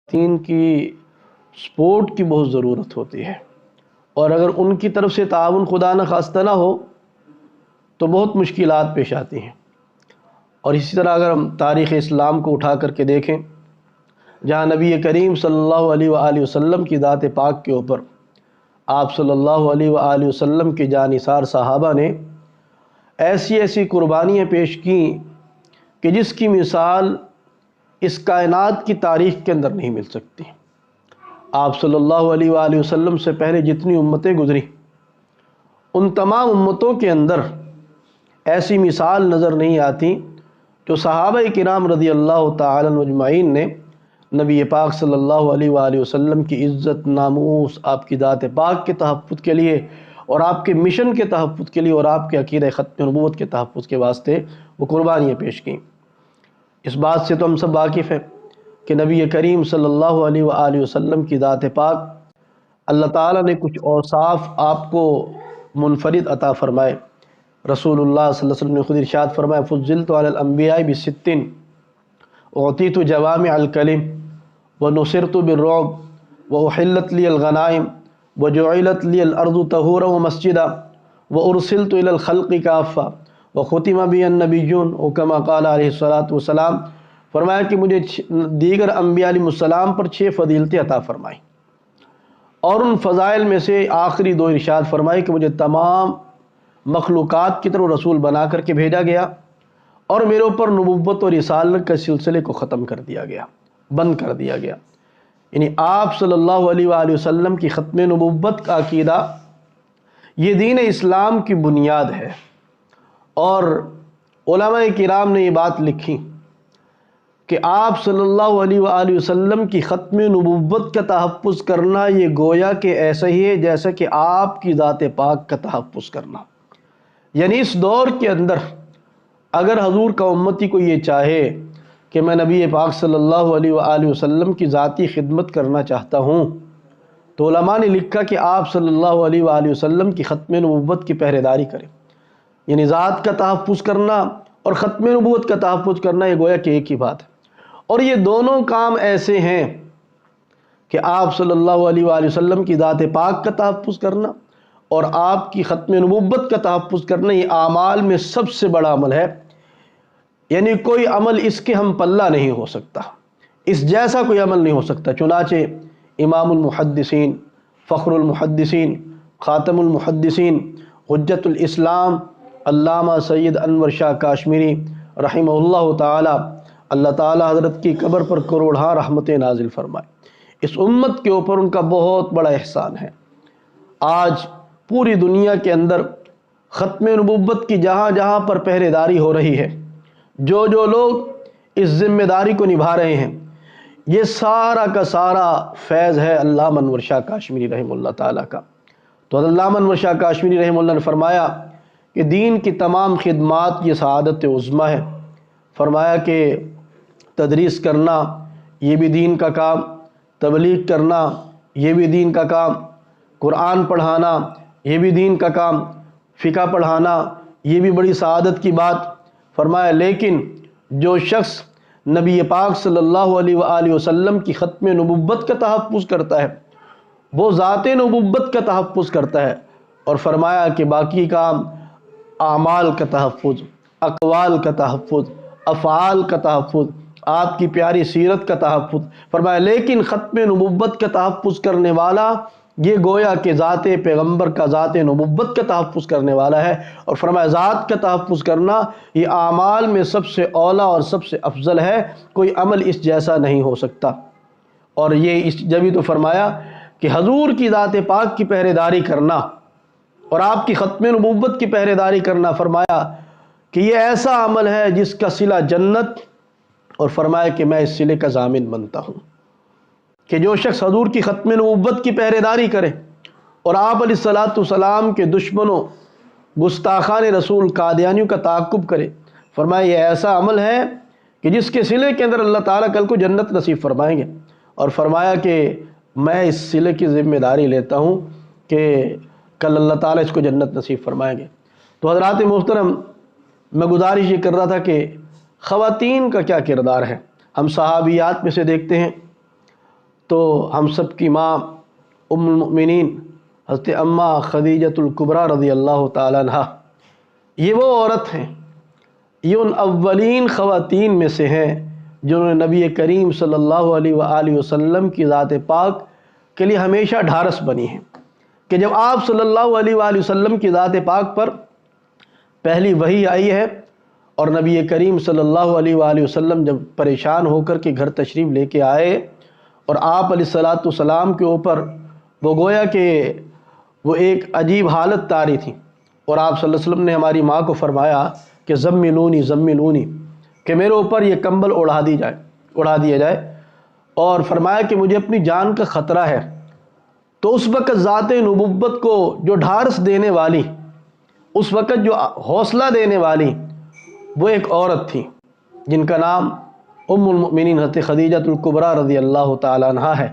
خواتین کی سپورٹ کی بہت ضرورت ہوتی ہے، اور اگر ان کی طرف سے تعاون خدا نہ خواستہ نہ ہو تو بہت مشکلات پیش آتی ہیں۔ اور اسی طرح اگر ہم تاریخ اسلام کو اٹھا کر کے دیکھیں، جہاں نبی کریم صلی اللہ علیہ وآلہ وسلم کی ذات پاک کے اوپر آپ صلی اللہ علیہ وآلہ وسلم کے جانثار صحابہ نے ایسی ایسی قربانیاں پیش کیں کہ جس کی مثال اس کائنات کی تاریخ کے اندر نہیں مل سکتی۔ آپ صلی اللہ علیہ وآلہ وسلم سے پہلے جتنی امتیں گزری، ان تمام امتوں کے اندر ایسی مثال نظر نہیں آتی جو صحابہ کرام رضی اللہ تعالی عنہم اجمعین نے نبی پاک صلی اللہ علیہ وآلہ وسلم کی عزت، ناموس، آپ کی ذات پاک کے تحفظ کے لیے اور آپ کے مشن کے تحفظ کے لیے اور آپ کے عقیدہ ختم نبوت کے تحفظ کے واسطے وہ قربانیاں پیش کیں۔ اس بات سے تو ہم سب واقف ہیں کہ نبی کریم صلی اللہ علیہ وآلہ وسلم کی ذات پاک اللہ تعالیٰ نے کچھ اوصاف آپ کو منفرد عطا فرمائے۔ رسول اللہ صلی اللہ علیہ وسلم نے خود ارشاد فرمایا فضلت علی الانبیاء بست اعطیت جوامع الکلم ونصرت بالرعب واحلت لی الغنائم وجعلت لی الارض طہورا ومسجدا وارسلت الی الخلق کافہ وختم بی النبیون وکما قال علیہ الصلوۃ والسلام۔ فرمایا کہ مجھے دیگر انبیاء علیہ السلام پر 6 فضیلتیں عطا فرمائیں، اور ان فضائل میں سے آخری 2 ارشاد فرمائی کہ مجھے تمام مخلوقات کی طرف رسول بنا کر کے بھیجا گیا، اور میرے اوپر نبوت اور رسالت کے سلسلے کو ختم کر دیا گیا، بند کر دیا گیا۔ یعنی آپ صلی اللہ علیہ وآلہ وسلم کی ختم نبوت کا عقیدہ یہ دین اسلام کی بنیاد ہے۔ اور علماء کرام نے یہ بات لکھی کہ آپ صلی اللہ علیہ وآلہ وسلم کی ختم نبوت کا تحفظ کرنا یہ گویا کہ ایسا ہی ہے جیسا کہ آپ کی ذات پاک کا تحفظ کرنا۔ یعنی اس دور کے اندر اگر حضور کا امتی کو یہ چاہے کہ میں نبی پاک صلی اللہ علیہ وآلہ وسلم کی ذاتی خدمت کرنا چاہتا ہوں، تو علماء نے لکھا کہ آپ صلی اللہ علیہ وآلہ وسلم کی ختم نبوت کی پہرے داری کریں۔ یعنی ذات کا تحفظ کرنا اور ختم نبوت کا تحفظ کرنا یہ گویا کہ ایک ہی بات ہے، اور یہ دونوں کام ایسے ہیں کہ آپ صلی اللہ علیہ وآلہ وسلم کی ذات پاک کا تحفظ کرنا اور آپ کی ختم نبوت کا تحفظ کرنا یہ اعمال میں سب سے بڑا عمل ہے۔ یعنی کوئی عمل اس کے ہم پلہ نہیں ہو سکتا، اس جیسا کوئی عمل نہیں ہو سکتا۔ چنانچہ امام المحدثین، فخر المحدثین، خاتم المحدثین، حجت الاسلام علامہ سید انور شاہ کاشمیری رحمہ اللہ تعالی، اللہ تعالی حضرت کی قبر پر کروڑہا رحمتیں نازل فرمائے۔ اس امت کے اوپر ان کا بہت بڑا احسان ہے۔ آج پوری دنیا کے اندر ختم نبوت کی جہاں جہاں پر پہرے داری ہو رہی ہے، جو لوگ اس ذمہ داری کو نبھا رہے ہیں، یہ سارا کا سارا فیض ہے علامہ انور شاہ کاشمیری رحمہ اللہ تعالیٰ کا۔ تو علامہ انور شاہ کاشمیری رحمہ اللہ نے فرمایا کہ دین کی تمام خدمات یہ سعادت عظمیٰ ہے۔ فرمایا کہ تدریس کرنا یہ بھی دین کا کام، تبلیغ کرنا یہ بھی دین کا کام، قرآن پڑھانا یہ بھی دین کا کام، فقہ پڑھانا یہ بھی بڑی سعادت کی بات۔ فرمایا لیکن جو شخص نبی پاک صلی اللہ علیہ وآلہ وسلم کی ختم نبوت کا تحفظ کرتا ہے، وہ ذات نبوت کا تحفظ کرتا ہے، اور فرمایا کہ باقی کام اعمال کا تحفظ، اقوال کا تحفظ، افعال کا تحفظ، آپ کی پیاری سیرت کا تحفظ۔ فرمایا لیکن ختم نبوت کا تحفظ کرنے والا یہ گویا کہ ذات پیغمبر کا، ذات نبوت کا تحفظ کرنے والا ہے۔ اور فرمایا ذات کا تحفظ کرنا یہ اعمال میں سب سے اولیٰ اور سب سے افضل ہے، کوئی عمل اس جیسا نہیں ہو سکتا۔ اور یہ جبھی تو فرمایا کہ حضور کی ذات پاک کی پہرے داری کرنا اور آپ کی ختم نبوت کی پہرے داری کرنا، فرمایا کہ یہ ایسا عمل ہے جس کا صلہ جنت، اور فرمایا کہ میں اس صلے کا ضامن بنتا ہوں کہ جو شخص حضور کی ختم نبوت کی پہرے داری کرے اور آپ علیہ الصلوۃ والسلام کے دشمنوں، گستاخان رسول، قادیانیوں کا تعاقب کرے، فرمایا یہ ایسا عمل ہے کہ جس کے صلے کے اندر اللہ تعالیٰ کل کو جنت نصیب فرمائیں گے۔ اور فرمایا کہ میں اس صلے کی ذمہ داری لیتا ہوں کہ کل اللہ تعالیٰ اس کو جنت نصیب فرمائیں گے۔ تو حضرات محترم، میں گزارش یہ کر رہا تھا کہ خواتین کا کیا کردار ہے۔ ہم صحابیات میں سے دیکھتے ہیں تو ہم سب کی ماں ام المؤمنین حضرت اماں خدیجۃ الکبریٰ رضی اللہ تعالیٰ عنہ، یہ وہ عورت ہیں، یہ ان اولین خواتین میں سے ہیں جنہوں نے نبی کریم صلی اللہ علیہ وآلہ وسلم کی ذات پاک کے لیے ہمیشہ ڈھارس بنی ہیں کہ جب آپ صلی اللہ علیہ وآلہ وسلم کی ذات پاک پر پہلی وحی آئی ہے اور نبی کریم صلی اللہ علیہ وآلہ وسلم جب پریشان ہو کر کے گھر تشریف لے کے آئے اور آپ علیہ الصلاۃ والسلام کے اوپر وہ گویا کہ وہ ایک عجیب حالت طاری تھی، اور آپ صلی اللہ علیہ وسلم نے ہماری ماں کو فرمایا کہ زملونی زملونی، کہ میرے اوپر یہ کمبل اڑا دیا جائے، اور فرمایا کہ مجھے اپنی جان کا خطرہ ہے۔ تو اس وقت ذات نبوت کو جو ڈھارس دینے والی، اس وقت جو حوصلہ دینے والی، وہ ایک عورت تھی جن کا نام ام المؤمنین حضرت خدیجۃ الکبریٰ رضی اللہ تعالیٰ عنہ ہے۔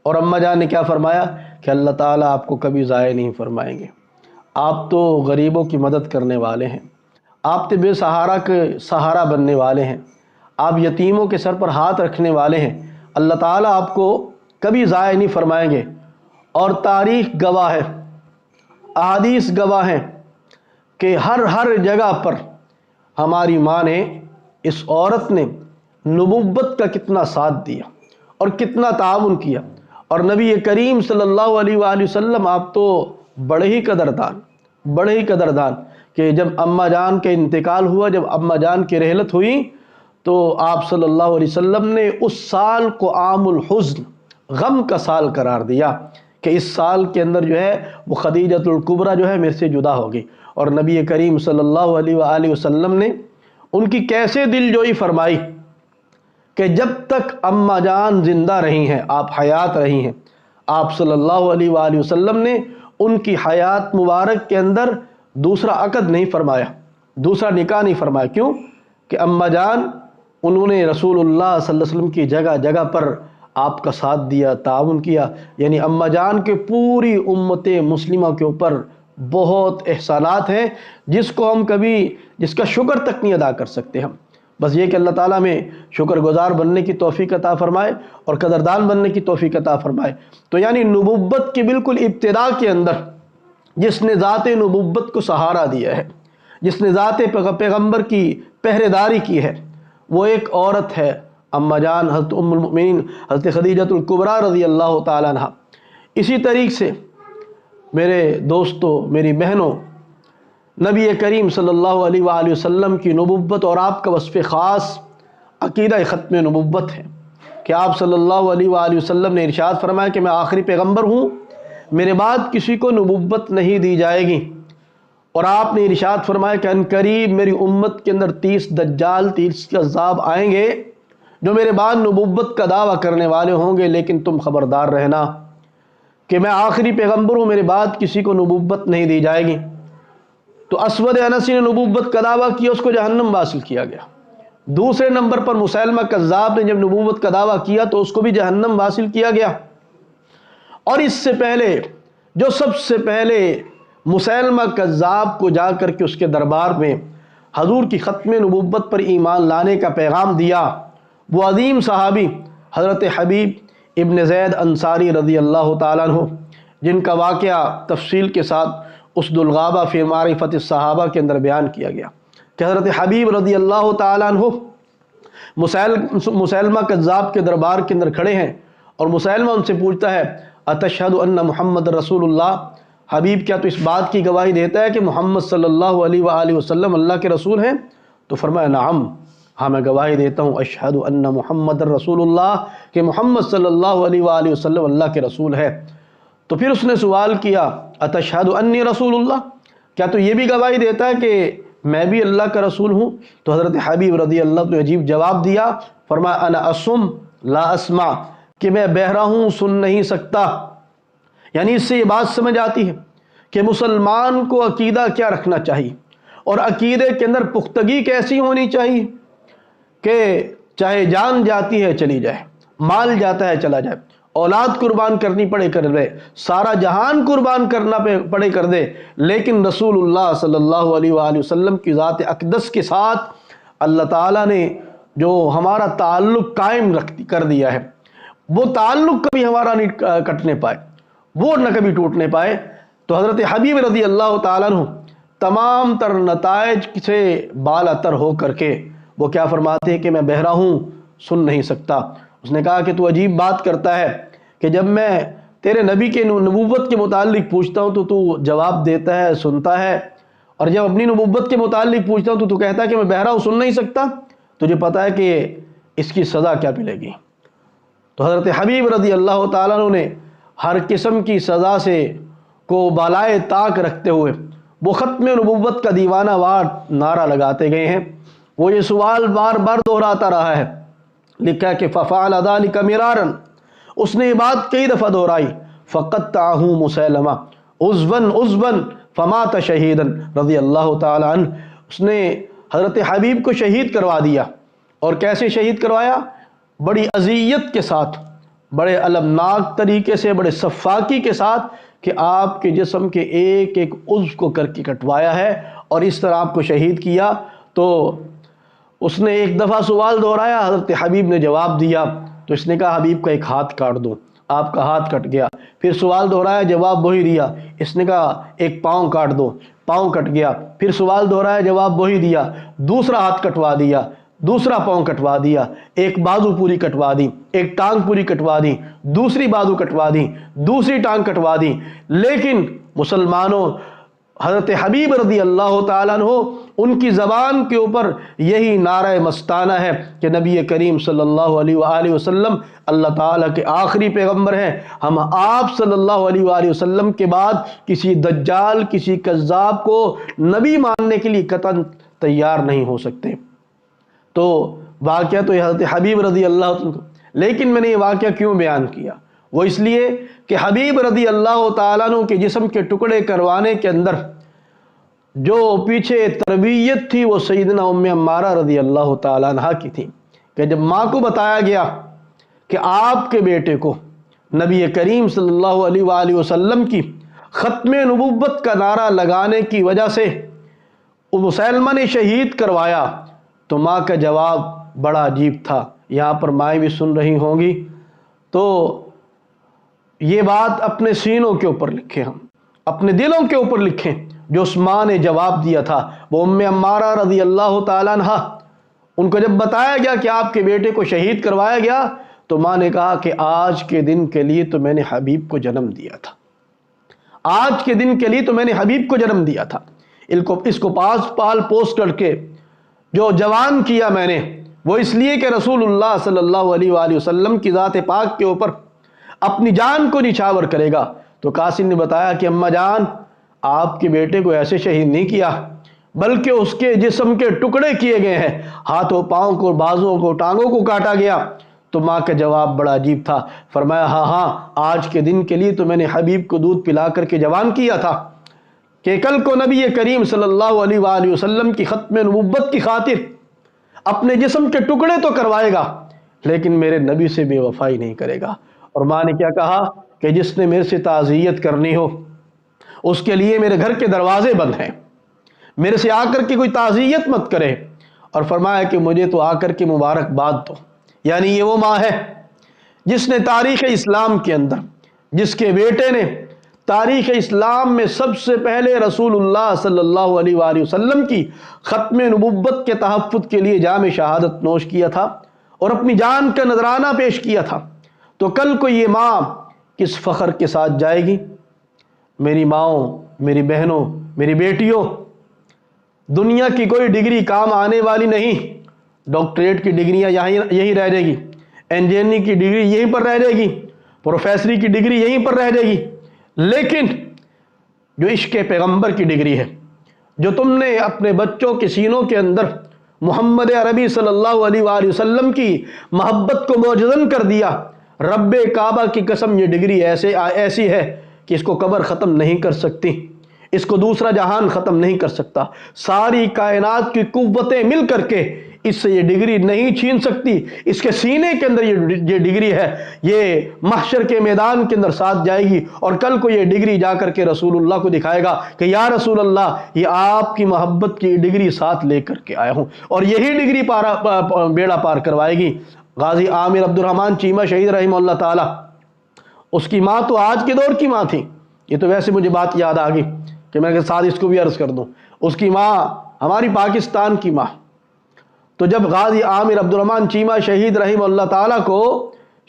اور اماں جان نے کیا فرمایا کہ اللہ تعالیٰ آپ کو کبھی ضائع نہیں فرمائیں گے، آپ تو غریبوں کی مدد کرنے والے ہیں، آپ تو بے سہارا کے سہارا بننے والے ہیں، آپ یتیموں کے سر پر ہاتھ رکھنے والے ہیں، اللہ تعالیٰ آپ کو کبھی ضائع نہیں فرمائیں گے۔ اور تاریخ گواہ ہے، احادیث گواہ ہیں کہ ہر جگہ پر ہماری ماں نے، اس عورت نے نبوت کا کتنا ساتھ دیا اور کتنا تعاون کیا، اور نبی کریم صلی اللہ علیہ وآلہ وسلم آپ تو بڑے ہی قدردان کہ جب اماں جان کا انتقال ہوا، جب اماں جان کی رحلت ہوئی، تو آپ صلی اللہ علیہ وسلم نے اس سال کو عام الحزن، غم کا سال قرار دیا کہ اس سال کے اندر جو ہے وہ خدیجۃ الکبریٰ جو ہے میرے سے جدا ہوگی۔ اور نبی کریم صلی اللہ علیہ وآلہ وسلم نے ان کی کیسے دل جوئی فرمائی کہ جب تک اماں جان زندہ رہی ہیں، آپ حیات رہی ہیں، آپ صلی اللہ علیہ وآلہ وسلم نے ان کی حیات مبارک کے اندر دوسرا عقد نہیں فرمایا، دوسرا نکاح نہیں فرمایا۔ کیوں؟ کہ اماں جان انہوں نے رسول اللہ صلی اللہ علیہ وسلم کی جگہ جگہ پر آپ کا ساتھ دیا، تعاون کیا، یعنی اماں جان کے پوری امت مسلمہ کے اوپر بہت احسانات ہیں جس کا شکر تک نہیں ادا کر سکتے ہم۔ بس یہ کہ اللہ تعالیٰ میں شکر گزار بننے کی توفیق عطا فرمائے اور قدردان بننے کی توفیق عطا فرمائے۔ تو یعنی نبوت کے بالکل ابتدا کے اندر جس نے ذات نبوت کو سہارا دیا ہے، جس نے ذات پیغمبر کی پہرے داری کی ہے، وہ ایک عورت ہے، اماں جان حضرت ام المؤمنین حضرت خدیجۃ الکبریٰ رضی اللہ تعالیٰ عنہ۔ اسی طریقے سے میرے دوستو، میری بہنوں، نبی کریم صلی اللہ علیہ وآلہ وسلم کی نبوت اور آپ کا وصف خاص عقیدہ ختم نبوت ہے کہ آپ صلی اللہ علیہ وآلہ وسلم نے ارشاد فرمایا کہ میں آخری پیغمبر ہوں، میرے بعد کسی کو نبوت نہیں دی جائے گی۔ اور آپ نے ارشاد فرمایا کہ ان قریب میری امت کے اندر 30 دجال، 30 کذاب آئیں گے جو میرے بعد نبوت کا دعویٰ کرنے والے ہوں گے، لیکن تم خبردار رہنا کہ میں آخری پیغمبر ہوں، میرے بعد کسی کو نبوت نہیں دی جائے گی۔ تو اسود انسی نے نبوت کا دعویٰ کیا، اس کو جہنم واصل کیا گیا۔ دوسرے نمبر پر مسیلمہ کذاب نے جب نبوت کا دعویٰ کیا تو اس کو بھی جہنم واصل کیا گیا۔ اور اس سے پہلے جو سب سے پہلے مسیلمہ کذاب کو جا کر کے اس کے دربار میں حضور کی ختم نبوت پر ایمان لانے کا پیغام دیا، وہ عظیم صحابی حضرت حبیب ابن زید انصاری رضی اللہ تعالیٰ عنہ، جن کا واقعہ تفصیل کے ساتھ اسد الغابہ فی معرفت الصحابہ کے اندر بیان کیا گیا کہ حضرت حبیب رضی اللہ تعالیٰ عنہ مسیلمہ کذاب کے دربار کے اندر کھڑے ہیں، اور مسیلمہ ان سے پوچھتا ہے اتشہد ان محمد رسول اللہ، حبیب کیا تو اس بات کی گواہی دیتا ہے کہ محمد صلی اللہ علیہ وآلہ وسلم اللہ کے رسول ہیں؟ تو فرمایا نعم، ہاں میں گواہی دیتا ہوں، اشہد ان محمد رسول اللہ، کہ محمد صلی اللہ علیہ وآلہ وسلم اللہ کے رسول ہے۔ تو پھر اس نے سوال کیا اتشہد انی رسول اللہ، کیا تو یہ بھی گواہی دیتا ہے کہ میں بھی اللہ کا رسول ہوں؟ تو حضرت حبیب رضی اللہ نے عجیب جواب دیا، فرمایا انا اسم لا اسمع، کہ میں بہرا ہوں، سن نہیں سکتا۔ یعنی اس سے یہ بات سمجھ آتی ہے کہ مسلمان کو عقیدہ کیا رکھنا چاہیے، اور عقیدے کے اندر پختگی کیسی ہونی چاہیے کہ چاہے جان جاتی ہے چلی جائے، مال جاتا ہے چلا جائے، اولاد قربان کرنی پڑے کر دے، سارا جہان قربان کرنا پڑے کر دے، لیکن رسول اللہ صلی اللہ علیہ وآلہ وسلم کی ذات اقدس کے ساتھ اللہ تعالیٰ نے جو ہمارا تعلق قائم کر دیا ہے، وہ تعلق کبھی ہمارا نہیں کٹنے پائے، وہ نہ کبھی ٹوٹنے پائے۔ تو حضرت حبیب رضی اللہ تعالیٰ عنہ تمام تر نتائج سے بالا تر ہو کر کے وہ کیا فرماتے ہیں کہ میں بہرا ہوں، سن نہیں سکتا۔ اس نے کہا کہ تو عجیب بات کرتا ہے کہ جب میں تیرے نبی کے نبوت کے متعلق پوچھتا ہوں تو تو جواب دیتا ہے، سنتا ہے، اور جب اپنی نبوت کے متعلق پوچھتا ہوں تو تو کہتا ہے کہ میں بہرا ہوں، سن نہیں سکتا۔ تجھے پتہ ہے کہ اس کی سزا کیا ملے گی؟ تو حضرت حبیب رضی اللہ تعالیٰ عنہ نے ہر قسم کی سزا سے کو بالائے طاق رکھتے ہوئے وہ ختم نبوت کا دیوانہ وار نعرہ لگاتے گئے ہیں۔ وہ یہ سوال بار بار دہراتا رہا ہے، لکھا ہے کہ ففعل ذلک مرارا، اس نے یہ بات کئی دفعہ دہرائی، فقطعہ مسیلمہ عضوا عضوا فمات شہیدا رضی اللہ تعالی عنہ، اس نے حضرت حبیب کو شہید کروا دیا۔ اور کیسے شہید کروایا؟ بڑی اذیت کے ساتھ، بڑے المناک طریقے سے، بڑے سفاکی کے ساتھ، کہ آپ کے جسم کے ایک ایک عضو کو کر کے کٹوایا ہے اور اس طرح آپ کو شہید کیا۔ تو اس نے ایک دفعہ سوال دہرایا، حضرت حبیب نے جواب دیا، تو اس نے کہا حبیب کا ایک ہاتھ کاٹ دو، آپ کا ہاتھ کٹ گیا۔ پھر سوال دہرایا، جواب وہی دیا، اس نے کہا ایک پاؤں کاٹ دو، پاؤں کٹ گیا۔ پھر سوال دہرایا، جواب وہی دیا، دوسرا ہاتھ کٹوا دیا، دوسرا پاؤں کٹوا دیا، ایک بازو پوری کٹوا دی، ایک ٹانگ پوری کٹوا دی، دوسری بازو کٹوا دی، دوسری ٹانگ کٹوا دی۔ لیکن مسلمانوں، حضرت حبیب رضی اللہ تعالیٰ عنہ ان کی زبان کے اوپر یہی نعرہ مستانہ ہے کہ نبی کریم صلی اللہ علیہ وآلہ وسلم اللہ تعالیٰ کے آخری پیغمبر ہیں، ہم آپ صلی اللہ علیہ وآلہ وسلم کے بعد کسی دجال، کسی کذاب کو نبی ماننے کے لیے قطعاً تیار نہیں ہو سکتے۔ تو واقعہ تو یہ حضرت حبیب رضی اللہ عنہ، لیکن میں نے یہ واقعہ کیوں بیان کیا؟ وہ اس لیے کہ حبیب رضی اللہ تعالیٰ عنہ کے جسم کے ٹکڑے کروانے کے اندر جو پیچھے تربیت تھی وہ سیدنا ام عمارہ رضی اللہ تعالیٰ عنہ کی تھی، کہ جب ماں کو بتایا گیا کہ آپ کے بیٹے کو نبی کریم صلی اللہ علیہ وآلہ وسلم کی ختم نبوت کا نعرہ لگانے کی وجہ سے مسیلمہ نے شہید کروایا، تو ماں کا جواب بڑا عجیب تھا۔ یہاں پر مائیں بھی سن رہی ہوں گی، تو یہ بات اپنے سینوں کے اوپر لکھیں، ہم اپنے دلوں کے اوپر لکھیں۔ جو اس ماں نے جواب دیا تھا وہ ام عمارہ رضی اللہ تعالیٰ عنہ، ان کو جب بتایا گیا کہ آپ کے بیٹے کو شہید کروایا گیا، تو ماں نے کہا کہ آج کے دن کے لیے تو میں نے حبیب کو جنم دیا تھا، آج کے دن کے لیے تو میں نے حبیب کو جنم دیا تھا۔ اس کو پاس پال پوس کر کے جو جوان کیا میں نے، وہ اس لیے کہ رسول اللہ صلی اللہ علیہ وآلہ وسلم کی ذات پاک کے اوپر اپنی جان کو نچھاور کرے گا۔ تو قاسم نے بتایا کہ اماں جان، آپ کے بیٹے کو ایسے شہید نہیں کیا، بلکہ اس کے جسم کے ٹکڑے کیے گئے ہیں، ہاتھوں پاؤں کو، بازوں کو، ٹانگوں کو کاٹا گیا۔ تو ماں کا جواب بڑا عجیب تھا، فرمایا ہاں ہاں، آج کے دن کے لیے تو میں نے حبیب کو دودھ پلا کر کے جوان کیا تھا کہ کل کو نبی کریم صلی اللہ علیہ وآلہ وسلم کی ختم نبوت کی خاطر اپنے جسم کے ٹکڑے تو کروائے گا، لیکن میرے نبی سے بے وفائی نہیں کرے گا۔ اور ماں نے کیا کہا کہ جس نے میرے سے تعزیت کرنی ہو اس کے لیے میرے گھر کے دروازے بند ہیں، میرے سے آ کر کے کوئی تعزیت مت کرے۔ اور فرمایا کہ مجھے تو آ کر کے مبارکباد دو۔ یعنی یہ وہ ماں ہے جس نے تاریخ اسلام کے اندر، جس کے بیٹے نے تاریخ اسلام میں سب سے پہلے رسول اللہ صلی اللہ علیہ وآلہ وسلم کی ختم نبوت کے تحفظ کے لیے جام شہادت نوش کیا تھا اور اپنی جان کا نذرانہ پیش کیا تھا، تو کل کو یہ ماں کس فخر کے ساتھ جائے گی؟ میری ماؤں، میری بہنوں، میری بیٹیوں، دنیا کی کوئی ڈگری کام آنے والی نہیں۔ ڈاکٹریٹ کی ڈگریاں یہیں رہ جائے گی، انجینئرنگ کی ڈگری یہیں پر رہ جائے گی، پروفیسری کی ڈگری یہیں پر رہ جائے گی، لیکن جو عشق پیغمبر کی ڈگری ہے، جو تم نے اپنے بچوں کے سینوں کے اندر محمد عربی صلی اللہ علیہ وآلہ وسلم کی محبت کو معجزن کر دیا، رب کعبہ کی قسم یہ ڈگری ایسی ہے کہ اس کو قبر ختم نہیں کر سکتی، اس کو دوسرا جہان ختم نہیں کر سکتا، ساری کائنات کی قوتیں مل کر کے اس سے یہ ڈگری نہیں چھین سکتی۔ اس کے سینے کے اندر یہ ڈگری ہے، یہ محشر کے میدان کے اندر ساتھ جائے گی، اور کل کو یہ ڈگری جا کر کے رسول اللہ کو دکھائے گا کہ یا رسول اللہ، یہ آپ کی محبت کی ڈگری ساتھ لے کر کے آیا ہوں، اور یہی ڈگری بیڑا پار کروائے گی۔ غازی عامر عبد الرحمن چیمہ شہید رحمہ اللہ تعالی، اس کی ماں تو آج کے دور کی ماں تھی. یہ تو ویسے مجھے بات یاد آ گئی کہ میں ساتھ اس کو بھی عرض کر دوں. اس کی ماں ہماری پاکستان کی ماں. تو جب غازی عامر عبد الرحمن چیمہ شہید رحمہ اللہ تعالیٰ کو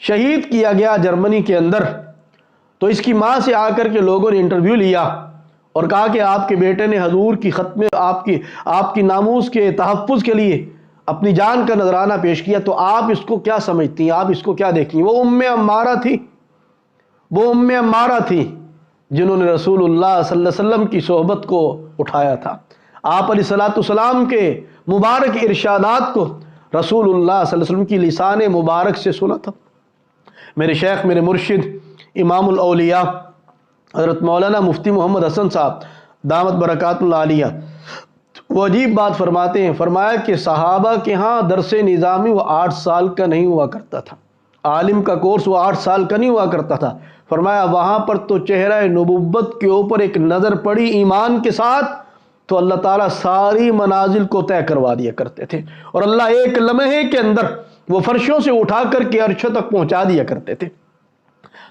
شہید کیا گیا جرمنی کے اندر، تو اس کی ماں سے آ کر کے لوگوں نے انٹرویو لیا اور کہا کہ آپ کے بیٹے نے حضور کی ختم آپ کی ناموس کے تحفظ کے لیے اپنی جان کا نذرانہ پیش کیا، تو آپ اس کو کیا سمجھتی ہیں، آپ اس کو کیا دیکھتی ہیں؟ وہ ام عمارہ تھی، وہ ام عمارہ تھی جنہوں نے رسول اللہ صلی اللہ علیہ وسلم کی صحبت کو اٹھایا تھا. آپ علیہ الصلوۃ والسلام کے مبارک ارشادات کو رسول اللہ صلی اللہ علیہ وسلم کی لسان مبارک سے سنا تھا. میرے شیخ، میرے مرشد، امام الاولیاء حضرت مولانا مفتی محمد حسن صاحب دامت برکات اللہ علیہ، وہ عجیب بات فرماتے ہیں. فرمایا کہ صحابہ کے ہاں درس نظامی وہ 8 سال کا نہیں ہوا کرتا تھا، عالم کا کورس وہ 8 سال کا نہیں ہوا کرتا تھا. فرمایا وہاں پر تو چہرہ نبوت کے اوپر ایک نظر پڑی ایمان کے ساتھ تو اللہ تعالیٰ ساری منازل کو طے کروا دیا کرتے تھے، اور اللہ ایک لمحے کے اندر وہ فرشوں سے اٹھا کر کے عرشوں تک پہنچا دیا کرتے تھے.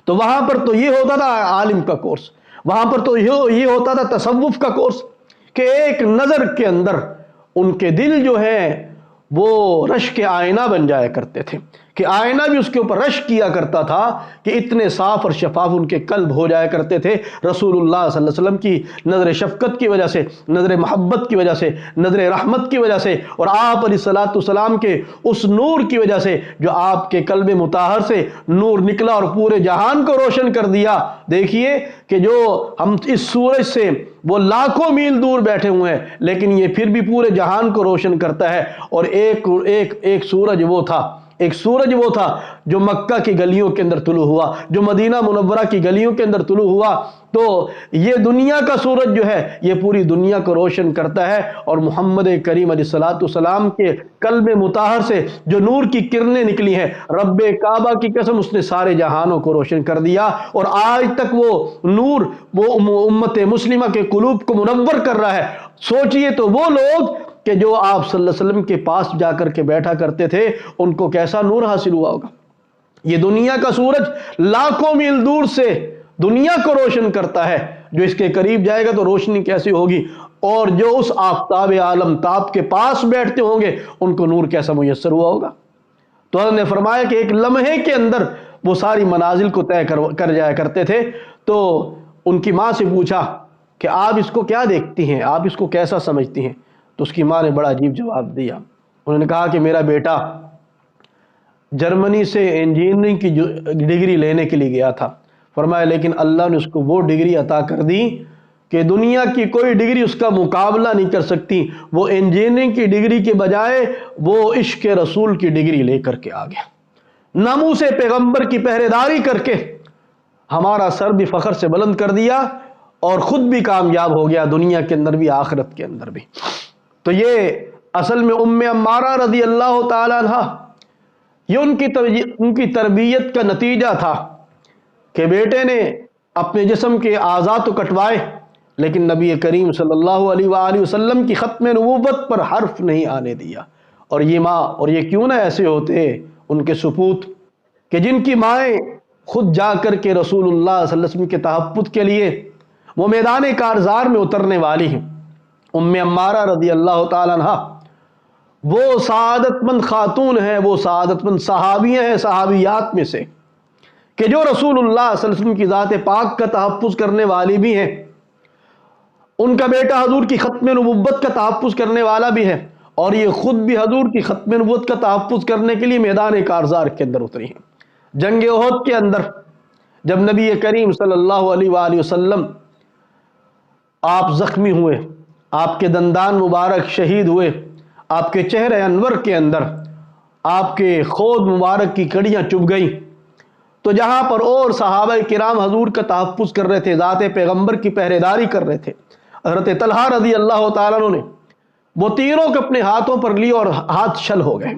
تو وہاں پر تو یہ ہوتا تھا عالم کا کورس، وہاں پر تو یہ ہوتا تھا تصوف کا کورس، کہ ایک نظر کے اندر ان کے دل جو ہے وہ رش کے آئینہ بن جایا کرتے تھے، کہ آئینہ بھی اس کے اوپر رش کیا کرتا تھا کہ اتنے صاف اور شفاف ان کے قلب ہو جایا کرتے تھے رسول اللہ صلی اللہ علیہ وسلم کی نظر شفقت کی وجہ سے، نظر محبت کی وجہ سے، نظر رحمت کی وجہ سے، اور آپ علیہ الصلوۃ والسلام کے اس نور کی وجہ سے جو آپ کے قلب مطہر سے نور نکلا اور پورے جہان کو روشن کر دیا. دیکھیے کہ جو ہم اس سورج سے وہ لاکھوں میل دور بیٹھے ہوئے ہیں، لیکن یہ پھر بھی پورے جہان کو روشن کرتا ہے. اور ایک سورج وہ تھا جو مکہ کی گلیوں کے اندر طلوع ہوا، جو مدینہ منورہ کی گلیوں کے اندر طلوع ہوا. تو یہ دنیا کا سورج جو ہے یہ پوری دنیا کو روشن کرتا ہے، اور محمد کریم علیہ الصلوۃ والسلام کے قلب مطہر سے جو نور کی کرنیں نکلی ہیں، رب کعبہ کی قسم اس نے سارے جہانوں کو روشن کر دیا. اور آج تک وہ نور وہ امت مسلمہ کے قلوب کو منور کر رہا ہے. سوچئے تو وہ لوگ کہ جو آپ صلی اللہ علیہ وسلم کے پاس جا کر کے بیٹھا کرتے تھے ان کو کیسا نور حاصل ہوا ہوگا. یہ دنیا کا سورج لاکھوں میل دور سے دنیا کو روشن کرتا ہے، جو اس کے قریب جائے گا تو روشنی کیسی ہوگی، اور جو اس آفتاب عالم تاب کے پاس بیٹھتے ہوں گے ان کو نور کیسا میسر ہوا ہوگا. تو انہوں نے فرمایا کہ ایک لمحے کے اندر وہ ساری منازل کو طے کر جایا کرتے تھے. تو ان کی ماں سے پوچھا کہ آپ اس کو کیا دیکھتی ہیں، آپ اس کو کیسا سمجھتی ہیں؟ تو اس کی ماں نے بڑا عجیب جواب دیا. انہوں نے کہا کہ میرا بیٹا جرمنی سے انجینئرنگ کی ڈگری لینے کے لیے گیا تھا. فرمایا لیکن اللہ نے اس کو وہ ڈگری عطا کر دی کہ دنیا کی کوئی ڈگری اس کا مقابلہ نہیں کر سکتی. وہ انجینئرنگ کی ڈگری کے بجائے وہ عشق رسول کی ڈگری لے کر کے آ گیا، ناموس پیغمبر کی پہرے داری کر کے ہمارا سر بھی فخر سے بلند کر دیا اور خود بھی کامیاب ہو گیا، دنیا کے اندر بھی آخرت کے اندر بھی. تو یہ اصل میں ام عمارہ رضی اللہ تعالیٰ عنہ، یہ ان کی تربیت کا نتیجہ تھا کہ بیٹے نے اپنے جسم کے اعضاء تو کٹوائے لیکن نبی کریم صلی اللہ علیہ وآلہ وسلم کی ختم نبوت پر حرف نہیں آنے دیا. اور یہ ماں، اور یہ کیوں نہ ایسے ہوتے ان کے سپوت کہ جن کی مائیں خود جا کر کے رسول اللہ صلی اللہ علیہ وسلم کے تحفظ کے لیے وہ میدان کارزار میں اترنے والی ہیں. ام عمارہ رضی اللہ تعالیٰ عنہ وہ سعادت مند خاتون ہیں، وہ سعادت مند صحابیاں ہیں، صحابیات میں سے، کہ جو رسول اللہ صلی اللہ علیہ وسلم کی ذات پاک کا تحفظ کرنے والی بھی ہیں. ان کا بیٹا حضور کی ختم نبوت کا تحفظ کرنے والا بھی ہے، اور یہ خود بھی حضور کی ختم نبوت کا تحفظ کرنے کے لیے میدان کارزار کے اندر اتری ہیں. جنگ احد کے اندر جب نبی کریم صلی اللہ علیہ وآلہ وسلم آپ زخمی ہوئے، آپ کے دندان مبارک شہید ہوئے، آپ کے چہرے انور کے اندر آپ کے خود مبارک کی کڑیاں چبھ گئیں، تو جہاں پر اور صحابہ کرام حضور کا تحفظ کر رہے تھے، ذات پیغمبر کی پہرے داری کر رہے تھے، حضرت طلحہ رضی اللہ تعالیٰ عنہ نے وہ تیروں کو اپنے ہاتھوں پر لی اور ہاتھ شل ہو گئے.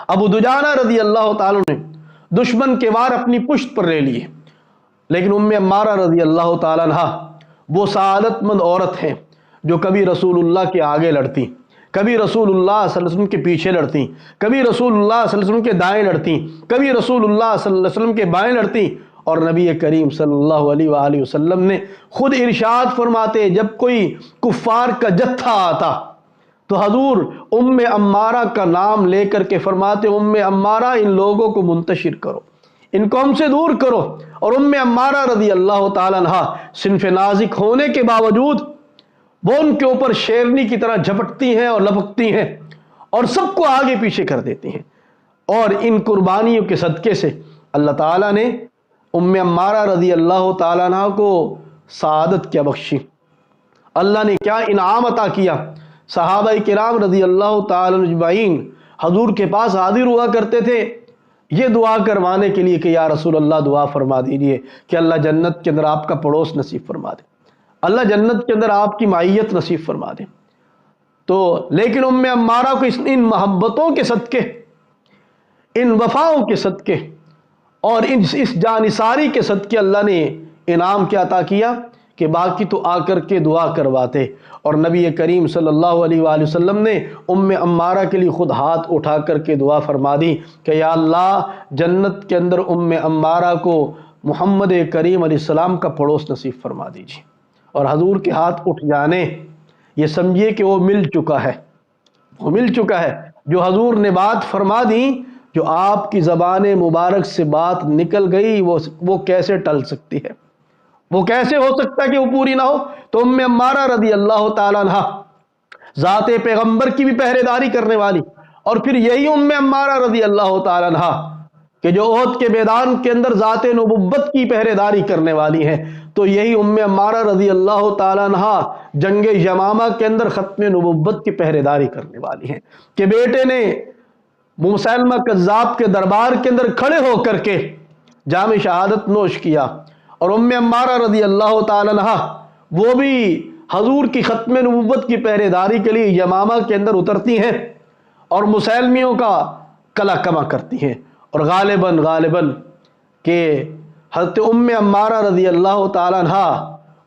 ابو دجانہ رضی اللہ تعالیٰ عنہ نے دشمن کے وار اپنی پشت پر لے لیے. لیکن ام عمارہ رضی اللہ تعالیٰ عنہ وہ سعادت مند عورت ہیں جو کبھی رسول اللہ کے آگے لڑتی، کبھی رسول اللہ صلی اللہ علیہ وسلم کے پیچھے لڑتیں، کبھی رسول اللہ صلی اللہ علیہ وسلم کے دائیں لڑتیں، کبھی رسول اللہ صلی اللہ علیہ وسلم کے بائیں لڑتیں۔ اور نبی کریم صلی اللہ علیہ وآلہ وسلم نے خود ارشاد فرماتے، جب کوئی کفار کا جتھا آتا تو حضور ام عمارہ کا نام لے کر کے فرماتے، ام عمارہ ان لوگوں کو منتشر کرو، ان کو ہم سے دور کرو۔ اور ام عمارہ رضی اللہ تعالیٰ عنہ صنف نازک ہونے کے باوجود وہ ان کے اوپر شیرنی کی طرح جھپٹتی ہیں اور لپکتی ہیں اور سب کو آگے پیچھے کر دیتی ہیں۔ اور ان قربانیوں کے صدقے سے اللہ تعالیٰ نے ام عمارہ رضی اللہ تعالیٰ عنہ کو سعادت کیا بخشی، اللہ نے کیا انعام عطا کیا۔ صحابہ کرام رضی اللہ تعالیٰ اجمعین حضور کے پاس حاضر ہوا کرتے تھے یہ دعا کروانے کے لیے کہ یا رسول اللہ دعا فرما دیجیے کہ اللہ جنت کے اندر آپ کا پڑوس نصیب فرما دے، اللہ جنت کے اندر آپ کی معیت نصیب فرما دے۔ تو لیکن ام عمارہ کو ان محبتوں کے صدقے، ان وفاؤں کے صدقے اور اس جانثاری کے صدقے اللہ نے انعام کیا عطا کیا کہ باقی تو آ کر کے دعا کرواتے۔ اور نبی کریم صلی اللہ علیہ وآلہ وسلم نے ام عمارہ کے لیے خود ہاتھ اٹھا کر کے دعا فرما دی کہ یا اللہ جنت کے اندر ام عمارہ کو محمد کریم علیہ السلام کا پڑوس نصیب فرما دیجیے۔ اور حضور کے ہاتھ اٹھ جانے یہ سمجھیے کہ وہ مل چکا ہے، وہ مل چکا ہے۔ جو حضور نے بات فرما دی، جو آپ کی زبان مبارک سے بات نکل گئی، وہ کیسے ٹل سکتی ہے، وہ کیسے ہو سکتا ہے کہ وہ پوری نہ ہو؟ تو ام عمارہ رضی اللہ تعالیٰ عنہ ذات پیغمبر کی بھی پہرے داری کرنے والی، اور پھر یہی ام عمارہ رضی اللہ تعالیٰ عنہ کہ جو احد کے میدان کے اندر ذات نبوت کی پہرے داری کرنے والی ہیں، تو یہی ام عمارہ رضی اللہ تعالیٰ عنہ جنگ یمامہ کے اندر ختم نبوت کی پہرے داری کرنے والی ہیں کہ بیٹے نے مسیلمہ کذاب کے دربار کے اندر کھڑے ہو کر کے جام شہادت نوش کیا، اور ام عمارہ رضی اللہ تعالیٰ عنہ وہ بھی حضور کی ختم نبوت کی پہرے داری کے لیے یمامہ کے اندر اترتی ہیں اور مسیلمیوں کا کلا کما کرتی ہیں، اور غالباً کہ حضرت ام عمارہ رضی اللہ تعالیٰ عنہ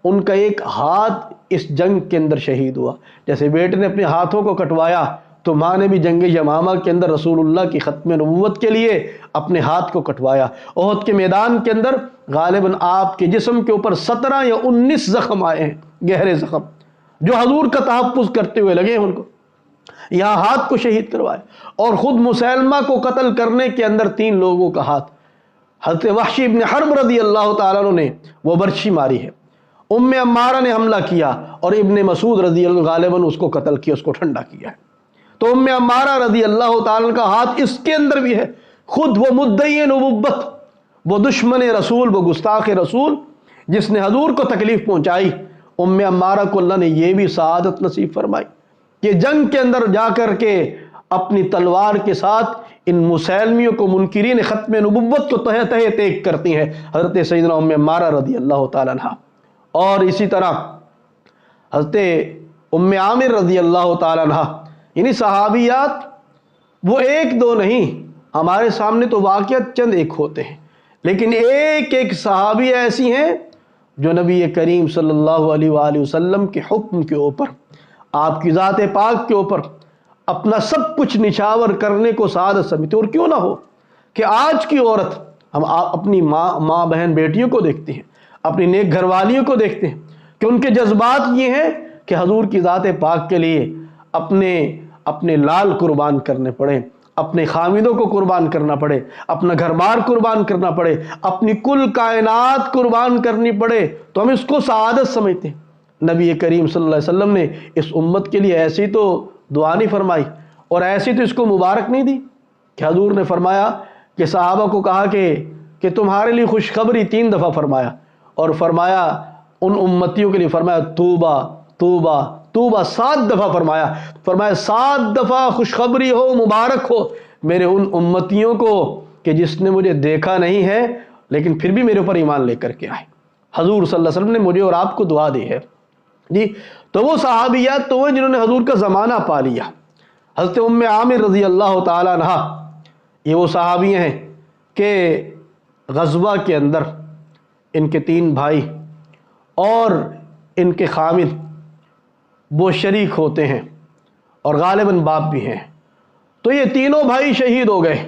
ان کا ایک ہاتھ اس جنگ کے اندر شہید ہوا۔ جیسے بیٹے نے اپنے ہاتھوں کو کٹوایا تو ماں نے بھی جنگ یمامہ کے اندر رسول اللہ کی ختم نبوت کے لیے اپنے ہاتھ کو کٹوایا۔ احد کے میدان کے اندر غالباً آپ کے جسم کے اوپر 17 یا 19 زخم آئے ہیں، گہرے زخم جو حضور کا تحفظ کرتے ہوئے لگے ہیں ان کو، یہاں ہاتھ کو شہید کروائے۔ اور خود مسیلمہ کو قتل کرنے کے اندر 3 لوگوں کا ہاتھ، حضرت وحشی ابن حرب رضی اللہ تعالیٰ عنہ نے وہ برچھی ماری ہے، ام عمارہ نے حملہ کیا اور ابن مسعود رضی اللہ غالباً اس کو قتل کیا، اس کو ٹھنڈا کیا ہے۔ تو ام عمارہ رضی اللہ تعالیٰ عنہ کا ہاتھ اس کے اندر بھی ہے، خود وہ مدعی نبوت، وہ دشمن رسول، وہ گستاخ رسول جس نے حضور کو تکلیف پہنچائی، ام عمارہ کو اللہ نے یہ بھی سعادت نصیب فرمائی کہ جنگ کے اندر جا کر کے اپنی تلوار کے ساتھ ان مسیلمیوں کو، منکرین ختم نبوت کو تہہ تہہ تیگ کرتی ہیں حضرت سیدنا ام عمارہ رضی اللہ تعالیٰ عنہ۔ اور اسی طرح حضرت ام عامر رضی اللہ تعالیٰ عنہ، یعنی صحابیات وہ 1-2 نہیں، ہمارے سامنے تو واقعات چند ایک ہوتے ہیں، لیکن ایک صحابی ایسی ہیں جو نبی کریم صلی اللہ علیہ وآلہ وسلم کے حکم کے اوپر، آپ کی ذات پاک کے اوپر اپنا سب کچھ نچھاور کرنے کو سعادت سمجھتے۔ اور کیوں نہ ہو کہ آج کی عورت، ہم اپنی ماں بہن بیٹیوں کو دیکھتے ہیں، اپنی نیک گھر والیوں کو دیکھتے ہیں کہ ان کے جذبات یہ ہیں کہ حضور کی ذات پاک کے لیے اپنے لال قربان کرنے پڑے، اپنے خامدوں کو قربان کرنا پڑے، اپنا گھر بار قربان کرنا پڑے، اپنی کل کائنات قربان کرنی پڑے، تو ہم اس کو سعادت سمجھتے ہیں۔ نبی کریم صلی اللہ علیہ وسلم نے اس امت کے لیے ایسی تو دعا نہیں فرمائی اور ایسی تو اس کو مبارک نہیں دی کہ حضور نے فرمایا کہ صحابہ کو کہا کہ تمہارے لیے خوشخبری 3 دفعہ فرمایا، اور فرمایا ان امتیوں کے لیے فرمایا توبہ توبہ توبہ 7 دفعہ فرمایا 7 دفعہ خوشخبری ہو، مبارک ہو میرے ان امتیوں کو کہ جس نے مجھے دیکھا نہیں ہے لیکن پھر بھی میرے اوپر ایمان لے کر کے آئے۔ حضور صلی اللہ علیہ وسلم نے مجھے اور آپ کو دعا دی ہے جی۔ تو وہ صحابیات تو ہیں جنہوں نے حضور کا زمانہ پا لیا۔ حضرت ام عامر رضی اللہ تعالیٰ عنہ یہ وہ صحابی ہیں کہ غزوہ کے اندر ان کے 3 بھائی اور ان کے خامد وہ شریک ہوتے ہیں، اور غالباً باپ بھی ہیں. تو یہ تینوں بھائی شہید ہو گئے،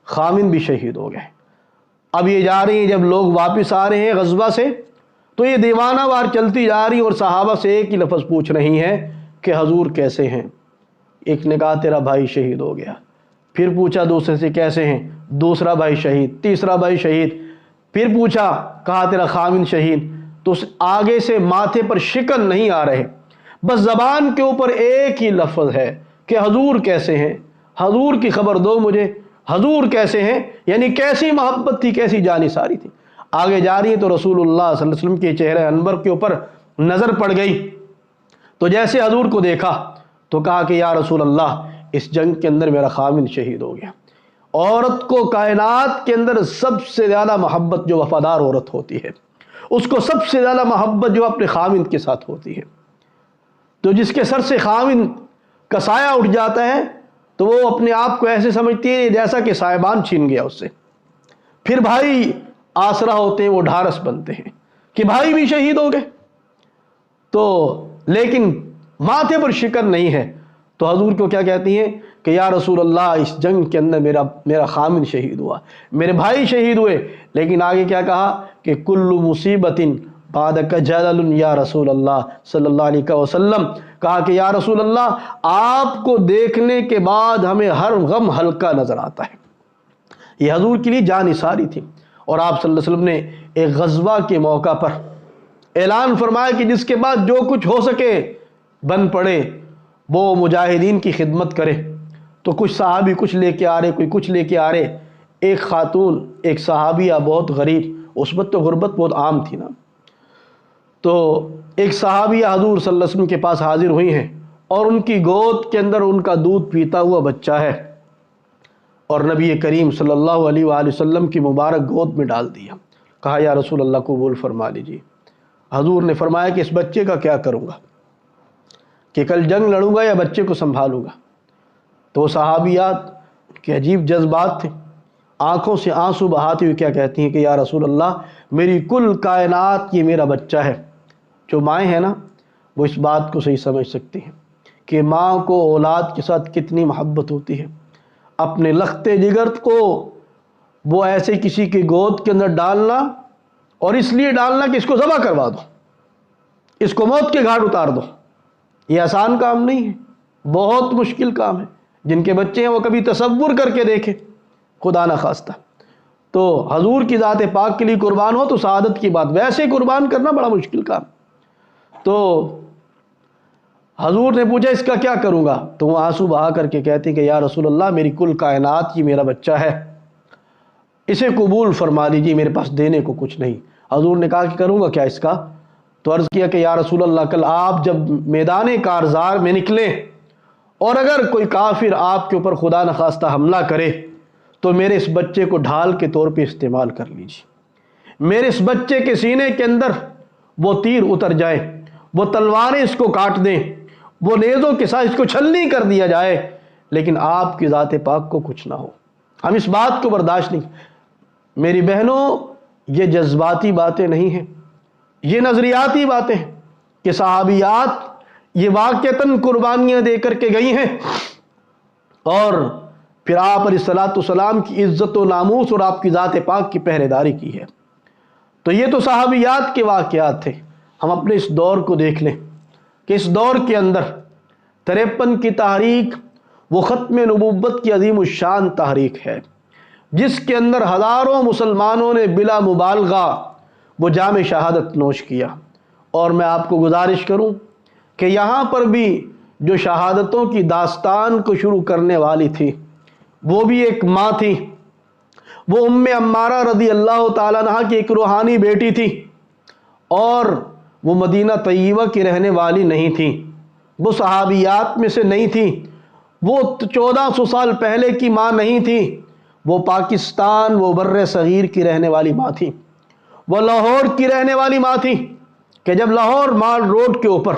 خامند بھی شہید ہو گئے. اب یہ جا رہی ہیں، جب لوگ واپس آ رہے ہیں غزوہ سے تو یہ دیوانہ وار چلتی جا رہی اور صحابہ سے ایک ہی لفظ پوچھ رہی ہیں کہ حضور کیسے ہیں؟ ایک نے کہا تیرا بھائی شہید ہو گیا. پھر پوچھا دوسرے سے کیسے ہیں؟ دوسرا بھائی شہید، تیسرا بھائی شہید. پھر پوچھا، کہا تیرا خامند شہید. تو آگے سے ماتھے پر شکن نہیں آ رہے، بس زبان کے اوپر ایک ہی لفظ ہے کہ حضور کیسے ہیں؟ حضور کی خبر دو مجھے، حضور کیسے ہیں؟ یعنی کیسی محبت تھی، کیسی جانثاری تھی. آگے جا رہی ہے تو رسول اللہ صلی اللہ علیہ وسلم کے چہرے انور کے اوپر نظر پڑ گئی. تو جیسے حضور کو دیکھا تو کہا کہ یا رسول اللہ، اس جنگ کے اندر میرا خامند شہید ہو گیا. عورت کو کائنات کے اندر سب سے زیادہ محبت جو وفادار عورت ہوتی ہے، اس کو سب سے زیادہ محبت جو اپنے خامند کے ساتھ ہوتی ہے. تو جس کے سر سے خامند کا سایہ اٹھ جاتا ہے تو وہ اپنے آپ کو ایسے سمجھتی ہے جیسا کہ سائبان چھین گیا اس سے. پھر بھائی آسرا ہوتے ہیں، وہ ڈھارس بنتے ہیں کہ بھائی بھی شہید ہو گئے. تو لیکن ماتھے پر شکن نہیں ہے. تو حضور کو کیا کہتی ہیں کہ یا رسول اللہ، اس جنگ کے اندر میرا خامند شہید ہوا، میرے بھائی شہید ہوئے. لیکن آگے کیا کہا کہ کل مصیبت بعدک جلل یا رسول اللہ صلی اللہ علیہ وسلم. کہا کہ یا رسول اللہ، آپ کو دیکھنے کے بعد ہمیں ہر غم ہلکا نظر آتا ہے. یہ حضور کے لیے جان نثاری تھی. اور آپ صلی اللہ علیہ وسلم نے ایک غزوہ کے موقع پر اعلان فرمایا کہ جس کے بعد جو کچھ ہو سکے بن پڑے وہ مجاہدین کی خدمت کرے. تو کچھ صحابی کچھ لے کے آ رہے، کوئی کچھ لے کے آ رہے. ایک خاتون، ایک صحابیہ بہت غریب، اس وقت تو غربت بہت عام تھی نا. تو ایک صحابیہ حضور صلی اللہ علیہ وسلم کے پاس حاضر ہوئی ہیں اور ان کی گود کے اندر ان کا دودھ پیتا ہوا بچہ ہے، اور نبی کریم صلی اللہ علیہ وآلہ وسلم کی مبارک گود میں ڈال دیا. کہا یا رسول اللہ قبول فرما لیجیے. حضور نے فرمایا کہ اس بچے کا کیا کروں گا، کہ کل جنگ لڑوں گا یا بچے کو سنبھالوں گا؟ تو وہ صحابیات کے عجیب جذبات تھے، آنکھوں سے آنسو بہاتی ہوئی کیا کہتی ہیں کہ یا رسول اللہ، میری کل کائنات یہ میرا بچہ ہے. جو مائیں ہیں نا وہ اس بات کو صحیح سمجھ سکتی ہیں کہ ماں کو اولاد کے ساتھ کتنی محبت ہوتی ہے. اپنے لخت جگر کو وہ ایسے کسی کی گود کے اندر ڈالنا، اور اس لیے ڈالنا کہ اس کو ذبح کروا دو، اس کو موت کے گھاٹ اتار دو، یہ آسان کام نہیں ہے، بہت مشکل کام ہے. جن کے بچے ہیں وہ کبھی تصور کر کے دیکھیں، خدا نہ خواستہ. تو حضور کی ذات پاک کے لیے قربان ہو تو سعادت کی بات، ویسے قربان کرنا بڑا مشکل کام. تو حضور نے پوچھا اس کا کیا کروں گا؟ تو وہ آنسو بہا کر کے کہتے کہ یا رسول اللہ، میری کل کائنات یہ میرا بچہ ہے، اسے قبول فرما لیجیے، میرے پاس دینے کو کچھ نہیں. حضور نے کہا کہ کروں گا کیا اس کا؟ تو عرض کیا کہ یا رسول اللہ، کل آپ جب میدان کارزار میں نکلیں اور اگر کوئی کافر آپ کے اوپر خدا نخواستہ حملہ کرے تو میرے اس بچے کو ڈھال کے طور پہ استعمال کر لیجیے. میرے اس بچے کے سینے کے اندر وہ تیر اتر جائے، وہ تلواریں اس کو کاٹ دیں، وہ نیزوں کے ساتھ اس کو چھلنی کر دیا جائے، لیکن آپ کی ذات پاک کو کچھ نہ ہو. ہم اس بات کو برداشت نہیں. میری بہنوں، یہ جذباتی باتیں نہیں ہیں، یہ نظریاتی باتیں ہیں کہ صحابیات یہ واقعتاً قربانیاں دے کر کے گئی ہیں اور پھر آپ علیہ الصلوۃ والسلام کی عزت و ناموس اور آپ کی ذات پاک کی پہرے داری کی ہے. تو یہ تو صحابیات کے واقعات تھے. ہم اپنے اس دور کو دیکھ لیں کہ اس دور کے اندر 53 کی تحریک وہ ختم نبوت کی عظیم الشان تحریک ہے، جس کے اندر ہزاروں مسلمانوں نے بلا مبالغہ وہ جام شہادت نوش کیا. اور میں آپ کو گزارش کروں کہ یہاں پر بھی جو شہادتوں کی داستان کو شروع کرنے والی تھی وہ بھی ایک ماں تھی. وہ ام عمارہ رضی اللہ تعالیٰ عنہا کی ایک روحانی بیٹی تھی، اور وہ مدینہ طیبہ کی رہنے والی نہیں تھی، وہ صحابیات میں سے نہیں تھی، وہ 1400 سال پہلے کی ماں نہیں تھی، وہ پاکستان، وہ بر صغیر کی رہنے والی ماں تھی، وہ لاہور کی رہنے والی ماں تھی کہ جب لاہور مال روڈ کے اوپر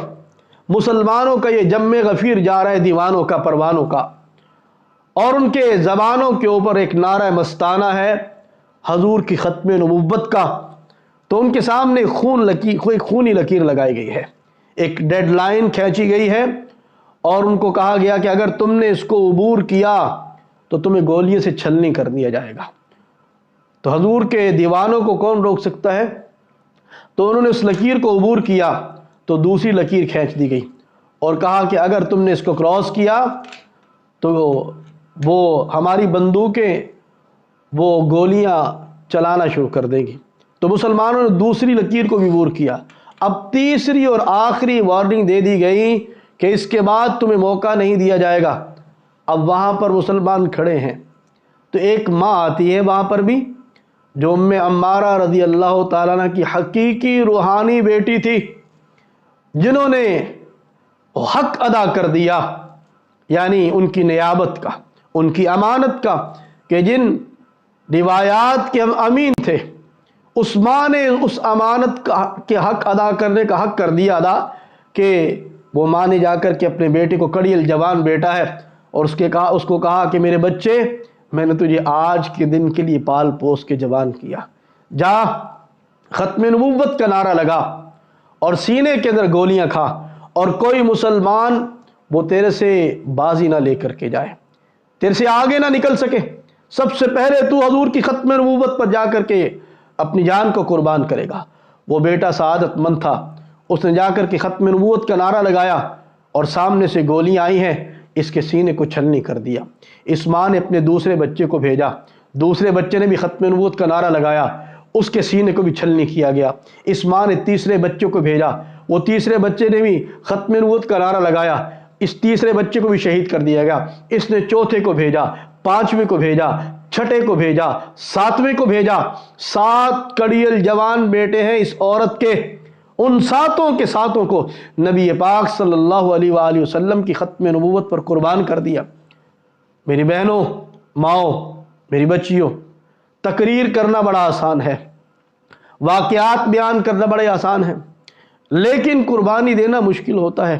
مسلمانوں کا یہ جم غفیر جا رہا ہے، دیوانوں کا، پروانوں کا، اور ان کے زبانوں کے اوپر ایک نعرہ مستانہ ہے حضور کی ختم نبوت کا، تو ان کے سامنے خونی لکیر لگائی گئی ہے، ایک ڈیڈ لائن کھینچی گئی ہے، اور ان کو کہا گیا کہ اگر تم نے اس کو عبور کیا تو تمہیں گولیوں سے چھلنی کر دیا جائے گا۔ تو حضور کے دیوانوں کو کون روک سکتا ہے؟ تو انہوں نے اس لکیر کو عبور کیا تو دوسری لکیر کھینچ دی گئی اور کہا کہ اگر تم نے اس کو کراس کیا تو وہ ہماری بندوقیں وہ گولیاں چلانا شروع کر دیں گی۔ تو مسلمانوں نے دوسری لکیر کو بھی عبور کیا۔ اب تیسری اور آخری وارننگ دے دی گئی کہ اس کے بعد تمہیں موقع نہیں دیا جائے گا۔ اب وہاں پر مسلمان کھڑے ہیں تو ایک ماں آتی ہے وہاں پر بھی، جو ام عمارہ رضی اللہ تعالیٰ عنہ کی حقیقی روحانی بیٹی تھی، جنہوں نے حق ادا کر دیا، یعنی ان کی نیابت کا، ان کی امانت کا، کہ جن روایات کے ہم امین تھے، اس ماں نے اس امانت کے حق ادا کرنے کا حق کر دیا ادا، کہ وہ ماں نے جا کر کے اپنے بیٹے کو، کڑیل جوان بیٹا ہے، اور اس کو کہا کہ میرے بچے، میں نے تجھے آج کے دن کے لیے پال پوس کے جوان کیا، جا ختم نبوت کا نعرہ لگا اور سینے کے اندر گولیاں کھا، اور کوئی مسلمان وہ تیرے سے بازی نہ لے کر کے جائے، تیرے سے آگے نہ نکل سکے۔ سب سے پہلے تو حضور کی ختم نبوت پر جا کر کے اپنی جان کو قربان کرے گا۔ وہ بیٹا سعادت مند تھا، اس نے جا کر کے ختم نبوت کا نعرہ لگایا اور سامنے سے گولیاں آئی ہیں، اس کے سینے کو چھلنی کر دیا۔ اس ماں نے اپنے دوسرے بچے کو بھیجا، دوسرے بچے نے بھی ختم نبوت کا نعرہ لگایا، اس کے سینے کو بھی چھلنی کیا گیا۔ اس ماں نے تیسرے بچے کو بھیجا، وہ تیسرے بچے نے بھی ختم نبوت کا نعرہ لگایا، اس تیسرے بچے کو بھی شہید کر دیا گیا۔ اس نے چوتھے کو بھیجا، پانچویں کو بھیجا، چھٹے کو بھیجا، ساتویں کو بھیجا۔ 7 کڑیل جوان بیٹے ہیں اس عورت کے، ان ساتوں کے ساتوں کو نبی پاک صلی اللہ علیہ وآلہ وسلم کی ختم نبوت پر قربان کر دیا۔ میری بہنوں، ماؤں، میری بچیوں، تقریر کرنا بڑا آسان ہے، واقعات بیان کرنا بڑے آسان ہے، لیکن قربانی دینا مشکل ہوتا ہے۔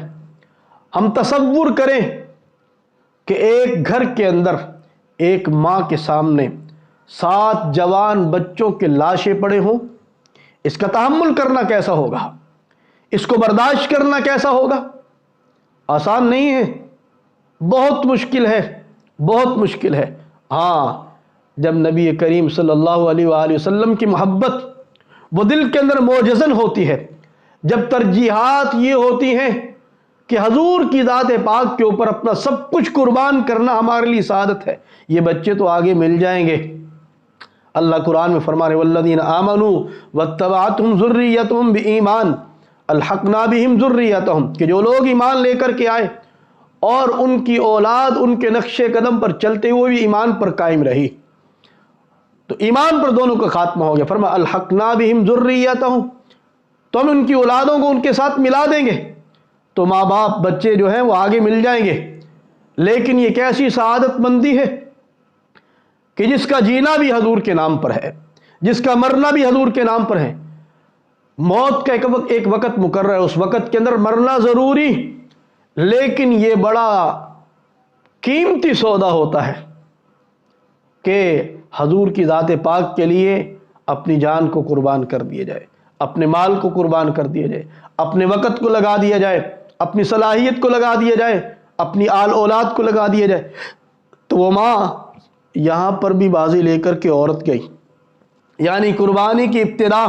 ہم تصور کریں کہ ایک گھر کے اندر ایک ماں کے سامنے 7 جوان بچوں کے لاشیں پڑے ہوں، اس کا تحمل کرنا کیسا ہوگا؟ اس کو برداشت کرنا کیسا ہوگا؟ آسان نہیں ہے، بہت مشکل ہے، بہت مشکل ہے۔ ہاں، جب نبی کریم صلی اللہ علیہ وآلہ وسلم کی محبت وہ دل کے اندر موجزن ہوتی ہے، جب ترجیحات یہ ہوتی ہیں کہ حضور کی ذات پاک کے اوپر اپنا سب کچھ قربان کرنا ہمارے لیے سعادت ہے، یہ بچے تو آگے مل جائیں گے۔ اللہ قرآن میں فرما رہے والذین آمنوا واتبعتہم ذریتہم بایمان الحقنا بہم ذریتہم، کہ جو لوگ ایمان لے کر کے آئے اور ان کی اولاد ان کے نقش قدم پر چلتے ہوئے بھی ایمان پر قائم رہی، تو ایمان پر دونوں کا خاتمہ ہو گیا۔ فرمایا الحقنا بہم ذریتہم، تو ہم ان کی اولادوں کو ان کے ساتھ ملا دیں گے، تو ماں باپ بچے جو ہیں وہ آگے مل جائیں گے۔ لیکن یہ کیسی سعادت مندی ہے کہ جس کا جینا بھی حضور کے نام پر ہے، جس کا مرنا بھی حضور کے نام پر ہے۔ موت کا ایک وقت مقرر ہے، اس وقت کے اندر مرنا ضروری، لیکن یہ بڑا قیمتی سودا ہوتا ہے کہ حضور کی ذات پاک کے لیے اپنی جان کو قربان کر دیا جائے، اپنے مال کو قربان کر دیا جائے، اپنے وقت کو لگا دیا جائے، اپنی صلاحیت کو لگا دیا جائے، اپنی آل اولاد کو لگا دیا جائے۔ تو وہ ماں یہاں پر بھی بازی لے کر کے عورت گئی، یعنی قربانی کی ابتدا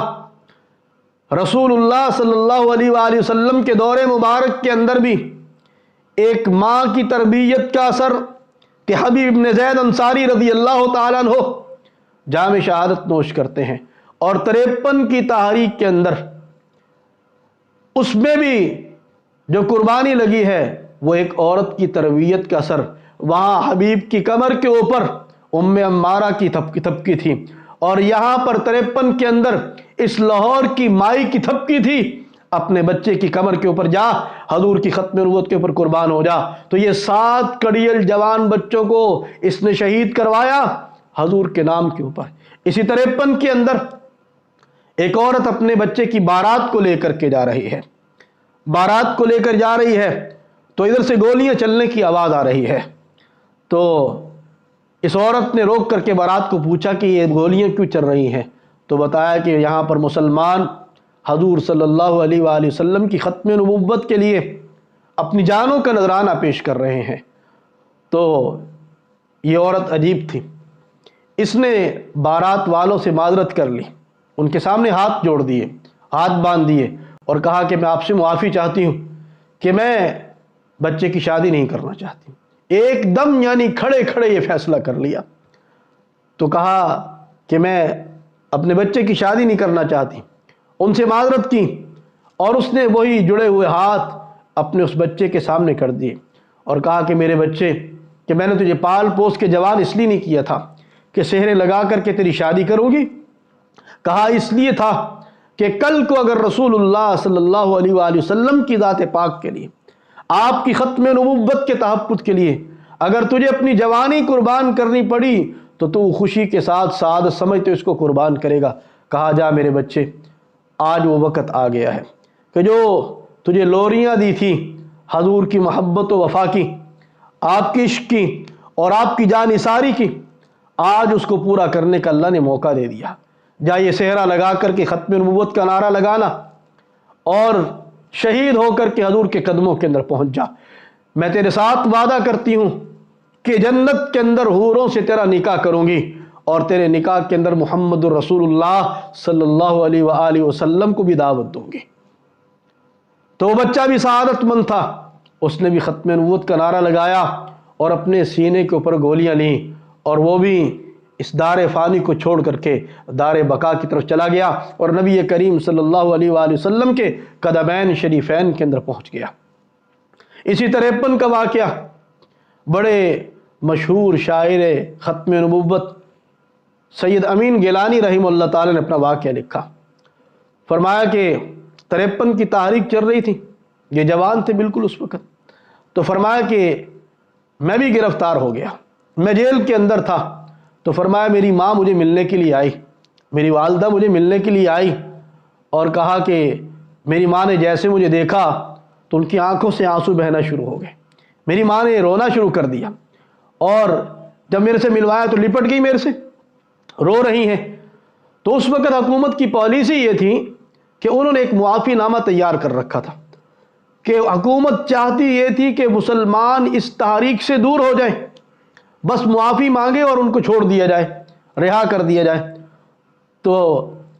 رسول اللہ صلی اللہ علیہ وآلہ وسلم کے دور مبارک کے اندر بھی ایک ماں کی تربیت کا اثر کہ حبیب بن زید انصاری رضی اللہ تعالیٰ عنہ جام شہادت نوش کرتے ہیں، اور 53 کی تحریک کے اندر اس میں بھی جو قربانی لگی ہے وہ ایک عورت کی تربیت کا اثر۔ وہاں حبیب کی کمر کے اوپر ام عمارہ کی تھپکی تھی، اور یہاں پر 53 کے اندر اس لاہور کی مائی کی تھپکی تھی، اپنے بچے کی کمر کے اوپر جا حضور کی ختم نبوت کے اوپر قربان ہو جا۔ تو یہ 7 کڑیل جوان بچوں کو اس نے شہید کروایا حضور کے نام کے اوپر۔ اسی 53 کے اندر ایک عورت اپنے بچے کی بارات کو لے کر کے جا رہی ہے، بارات کو لے کر جا رہی ہے، تو ادھر سے گولیاں چلنے کی آواز آ رہی ہے۔ تو اس عورت نے روک کر کے بارات کو پوچھا کہ یہ گولیاں کیوں چل رہی ہیں؟ تو بتایا کہ یہاں پر مسلمان حضور صلی اللہ علیہ وآلہ وسلم کی ختم نبوت کے لیے اپنی جانوں کا نذرانہ پیش کر رہے ہیں۔ تو یہ عورت عجیب تھی، اس نے بارات والوں سے معذرت کر لی، ان کے سامنے ہاتھ جوڑ دیے، ہاتھ باندھ دیے اور کہا کہ میں آپ سے معافی چاہتی ہوں کہ میں بچے کی شادی نہیں کرنا چاہتی۔ ایک دم یعنی کھڑے کھڑے یہ فیصلہ کر لیا، تو کہا کہ میں اپنے بچے کی شادی نہیں کرنا چاہتی، ان سے معذرت کی اور اس نے وہی جڑے ہوئے ہاتھ اپنے اس بچے کے سامنے کر دیے اور کہا کہ میرے بچے، کہ میں نے تجھے پال پوس کے جوان اس لیے نہیں کیا تھا کہ سحریں لگا کر کے تیری شادی کروں گی، کہا اس لیے تھا کہ کل کو اگر رسول اللہ صلی اللہ علیہ وآلہ وسلم کی ذات پاک کے لیے، آپ کی ختم نبوت کے تحفظ کے لیے اگر تجھے اپنی جوانی قربان کرنی پڑی تو خوشی کے ساتھ سعادت سمجھتے اس کو قربان کرے گا۔ کہا جا میرے بچے، آج وہ وقت آ گیا ہے کہ جو تجھے لوریاں دی تھی حضور کی محبت و وفا کی، آپ کی عشق کی اور آپ کی جان نثاری کی، آج اس کو پورا کرنے کا اللہ نے موقع دے دیا۔ جا یہ صحرا لگا کر کے ختم نبوت کا نعرہ لگانا اور شہید ہو کر کے حضور کے قدموں کے اندر پہنچ جا۔ میں تیرے ساتھ وعدہ کرتی ہوں کہ جنت کے اندر حوروں سے تیرا نکاح کروں گی اور تیرے نکاح کے اندر محمد الرسول اللہ صلی اللہ علیہ وآلہ وسلم کو بھی دعوت دوں گی۔ تو وہ بچہ بھی سعادت مند تھا، اس نے بھی ختم نبوت کا نعرہ لگایا اور اپنے سینے کے اوپر گولیاں لیں اور وہ بھی اس دار فانی کو چھوڑ کر کے دار بقا کی طرف چلا گیا اور نبی کریم صلی اللہ علیہ وآلہ وسلم کے قدمین شریفین کے اندر پہنچ گیا۔ اسی 53 کا واقعہ، بڑے مشہور شاعر ختم نبوت سید امین گیلانی رحمہ اللہ تعالی نے اپنا واقعہ لکھا۔ فرمایا کہ 53 کی تحریک چل رہی تھی، یہ جوان تھے بالکل اس وقت، تو فرمایا کہ میں بھی گرفتار ہو گیا، میں جیل کے اندر تھا، تو فرمایا میری ماں مجھے ملنے کے لیے آئی، میری والدہ مجھے ملنے کے لیے آئی اور کہا کہ میری ماں نے جیسے مجھے دیکھا تو ان کی آنکھوں سے آنسو بہنا شروع ہو گئے، میری ماں نے رونا شروع کر دیا اور جب میرے سے ملوایا تو لپٹ گئی میرے سے، رو رہی ہیں۔ تو اس وقت حکومت کی پالیسی یہ تھی کہ انہوں نے ایک معافی نامہ تیار کر رکھا تھا کہ حکومت چاہتی یہ تھی کہ مسلمان اس تحریک سے دور ہو جائیں، بس معافی مانگے اور ان کو چھوڑ دیا جائے، رہا کر دیا جائے۔ تو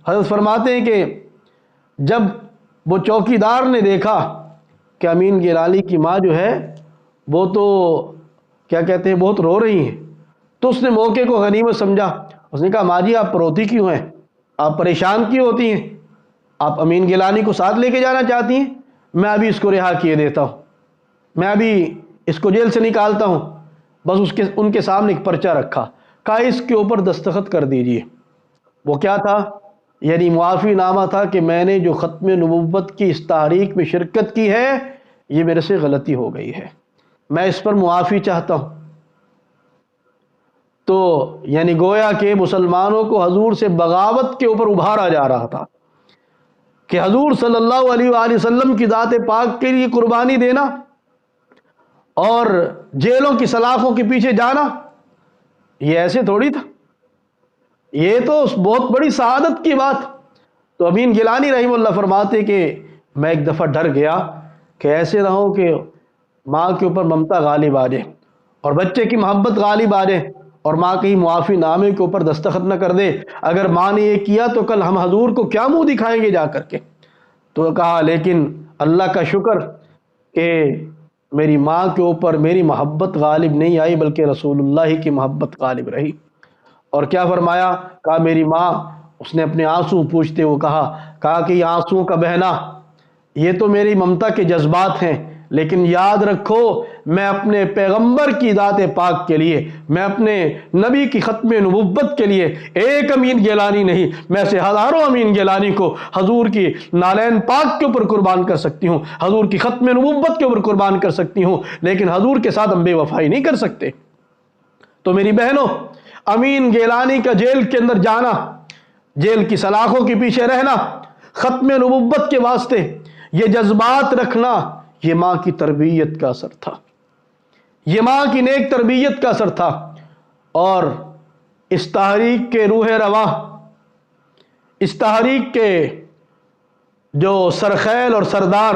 حضرت فرماتے ہیں کہ جب وہ چوکیدار نے دیکھا کہ امین گیلانی کی ماں جو ہے وہ تو کیا کہتے ہیں بہت رو رہی ہیں، تو اس نے موقع کو غنیمت سمجھا، اس نے کہا ماں جی آپ روتی کیوں ہیں، آپ پریشان کیوں ہوتی ہیں، آپ امین گیلانی کو ساتھ لے کے جانا چاہتی ہیں، میں ابھی اس کو رہا کیے دیتا ہوں، میں ابھی اس کو جیل سے نکالتا ہوں۔ بس ان کے سامنے ایک پرچہ رکھا، کہا اس کے اوپر دستخط کر دیجئے۔ وہ کیا تھا؟ یعنی معافی نامہ تھا کہ میں نے جو ختم نبوت کی اس تحریک میں شرکت کی ہے یہ میرے سے غلطی ہو گئی ہے، میں اس پر معافی چاہتا ہوں۔ تو یعنی گویا کہ مسلمانوں کو حضور سے بغاوت کے اوپر ابھارا جا رہا تھا کہ حضور صلی اللہ علیہ وآلہ وسلم کی ذات پاک کے لیے قربانی دینا اور جیلوں کی سلاخوں کے پیچھے جانا یہ ایسے تھوڑی تھا، یہ تو بہت بڑی سعادت کی بات۔ تو امین گیلانی رحمہ اللہ فرماتے کہ میں ایک دفعہ ڈر گیا کہ ایسے نہ ہو کہ ماں کے اوپر ممتا غالب آ جائے اور بچے کی محبت غالب آ جائے اور ماں کہیں معافی نامے کے اوپر دستخط نہ کر دے، اگر ماں نے یہ کیا تو کل ہم حضور کو کیا منہ دکھائیں گے جا کر کے۔ تو کہا لیکن اللہ کا شکر کہ میری ماں کے اوپر میری محبت غالب نہیں آئی بلکہ رسول اللہ کی محبت غالب رہی۔ اور کیا فرمایا؟ کہا میری ماں، اس نے اپنے آنسو پوچھتے ہوئے کہا کہ یہ آنسوؤں کا بہنا یہ تو میری ممتا کے جذبات ہیں، لیکن یاد رکھو میں اپنے پیغمبر کی ذات پاک کے لیے، میں اپنے نبی کی ختم نبوت کے لیے ایک امین گیلانی نہیں، میں سے ہزاروں امین گیلانی کو حضور کی نالین پاک کے اوپر قربان کر سکتی ہوں، حضور کی ختم نبوت کے اوپر قربان کر سکتی ہوں، لیکن حضور کے ساتھ ہم بے وفائی نہیں کر سکتے۔ تو میری بہنوں، امین گیلانی کا جیل کے اندر جانا، جیل کی سلاخوں کے پیچھے رہنا، ختم نبوت کے واسطے یہ جذبات رکھنا، یہ ماں کی تربیت کا اثر تھا، یہ ماں کی نیک تربیت کا اثر تھا۔ اور اس تحریک کے روح رواں، اس تحریک کے جو سرخیل اور سردار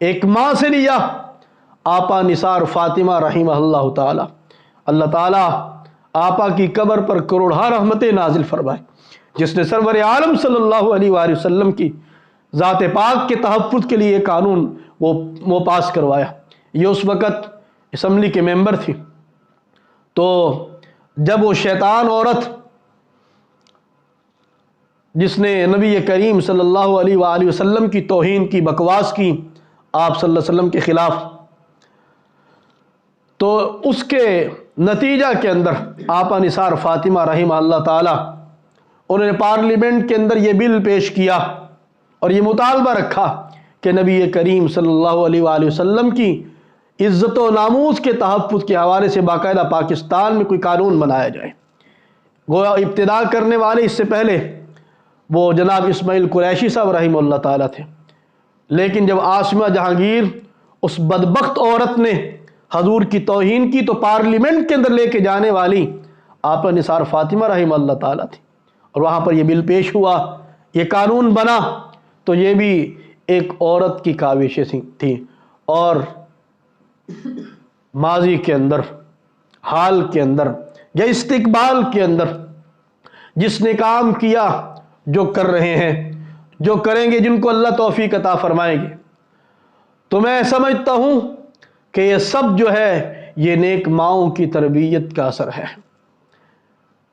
ایک ماں سے لیا، آپا نثار فاطمہ رحمہ اللہ تعالی۔ اللہ تعالیٰ آپا کی قبر پر کروڑہ رحمتیں نازل فرمائے، جس نے سرور عالم صلی اللہ علیہ وآلہ وسلم کی ذات پاک کے تحفظ کے لیے قانون وہ پاس کروایا۔ یہ اس وقت اسمبلی کے ممبر تھی، تو جب وہ شیطان عورت جس نے نبی کریم صلی اللہ علیہ وآلہ وسلم کی توہین کی، بکواس کی آپ صلی اللہ علیہ وسلم کے خلاف، تو اس کے نتیجہ کے اندر آپا نثار فاطمہ رحمہ اللہ تعالی انہوں نے پارلیمنٹ کے اندر یہ بل پیش کیا اور یہ مطالبہ رکھا کہ نبی کریم صلی اللہ علیہ وآلہ وسلم کی عزت و ناموس کے تحفظ کے حوالے سے باقاعدہ پاکستان میں کوئی قانون بنایا جائے۔ گویا ابتدا کرنے والے اس سے پہلے وہ جناب اسماعیل قریشی صاحب رحمہ اللہ تعالیٰ تھے، لیکن جب عاصمہ جہانگیر اس بدبخت عورت نے حضور کی توہین کی تو پارلیمنٹ کے اندر لے کے جانے والی آپا نثار فاطمہ رحمہ اللہ تعالیٰ تھی، اور وہاں پر یہ بل پیش ہوا، یہ قانون بنا، تو یہ بھی ایک عورت کی کاوشیں تھیں۔ اور ماضی کے اندر، حال کے اندر یا استقبال کے اندر جس نے کام کیا، جو کر رہے ہیں، جو کریں گے، جن کو اللہ توفیق عطا فرمائیں گے، تو میں سمجھتا ہوں کہ یہ سب جو ہے یہ نیک ماؤں کی تربیت کا اثر ہے،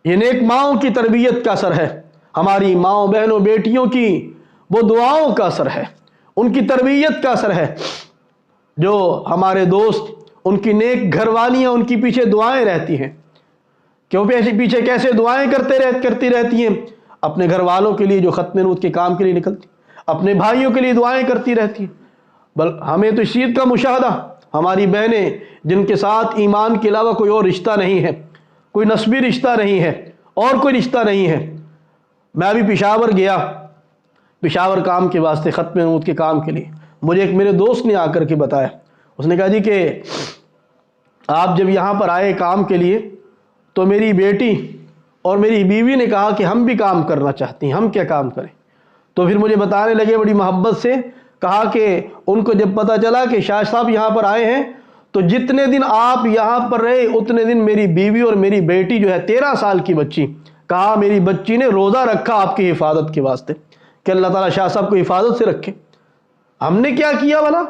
یہ نیک ماؤں کی تربیت کا اثر ہے، ہماری ماؤں بہنوں بیٹیوں کی وہ دعاؤں کا اثر ہے، ان کی تربیت کا اثر ہے۔ جو ہمارے دوست، ان کی نیک گھر والیاں، ان کی پیچھے دعائیں رہتی ہیں، کہ وہ پیچھے کیسے دعائیں کرتی رہتی ہیں، اپنے گھر والوں کے لیے جو ختم نبوت کے کام کے لیے نکلتی، اپنے بھائیوں کے لیے دعائیں کرتی رہتی ہیں۔ ہمیں تو اس چیز کا مشاہدہ، ہماری بہنیں جن کے ساتھ ایمان کے علاوہ کوئی اور رشتہ نہیں ہے، کوئی نسبی رشتہ نہیں ہے، اور کوئی رشتہ نہیں ہے۔ میں ابھی پشاور گیا، پشاور کام کے واسطے، ختم نبوت کے کام کے لیے۔ مجھے ایک میرے دوست نے آ کر کے بتایا، اس نے کہا جی کہ آپ جب یہاں پر آئے کام کے لیے تو میری بیٹی اور میری بیوی نے کہا کہ ہم بھی کام کرنا چاہتی ہیں، ہم کیا کام کریں؟ تو پھر مجھے بتانے لگے بڑی محبت سے، کہا کہ ان کو جب پتہ چلا کہ شاہ صاحب یہاں پر آئے ہیں تو جتنے دن آپ یہاں پر رہے اتنے دن میری بیوی اور میری بیٹی جو ہے 13 سال کی بچی، کہا میری بچی نے روزہ رکھا آپ کی حفاظت کے واسطے، کہ اللہ تعالیٰ شاہ صاحب کو حفاظت سے رکھے۔ ہم نے کیا کیا بھلا؟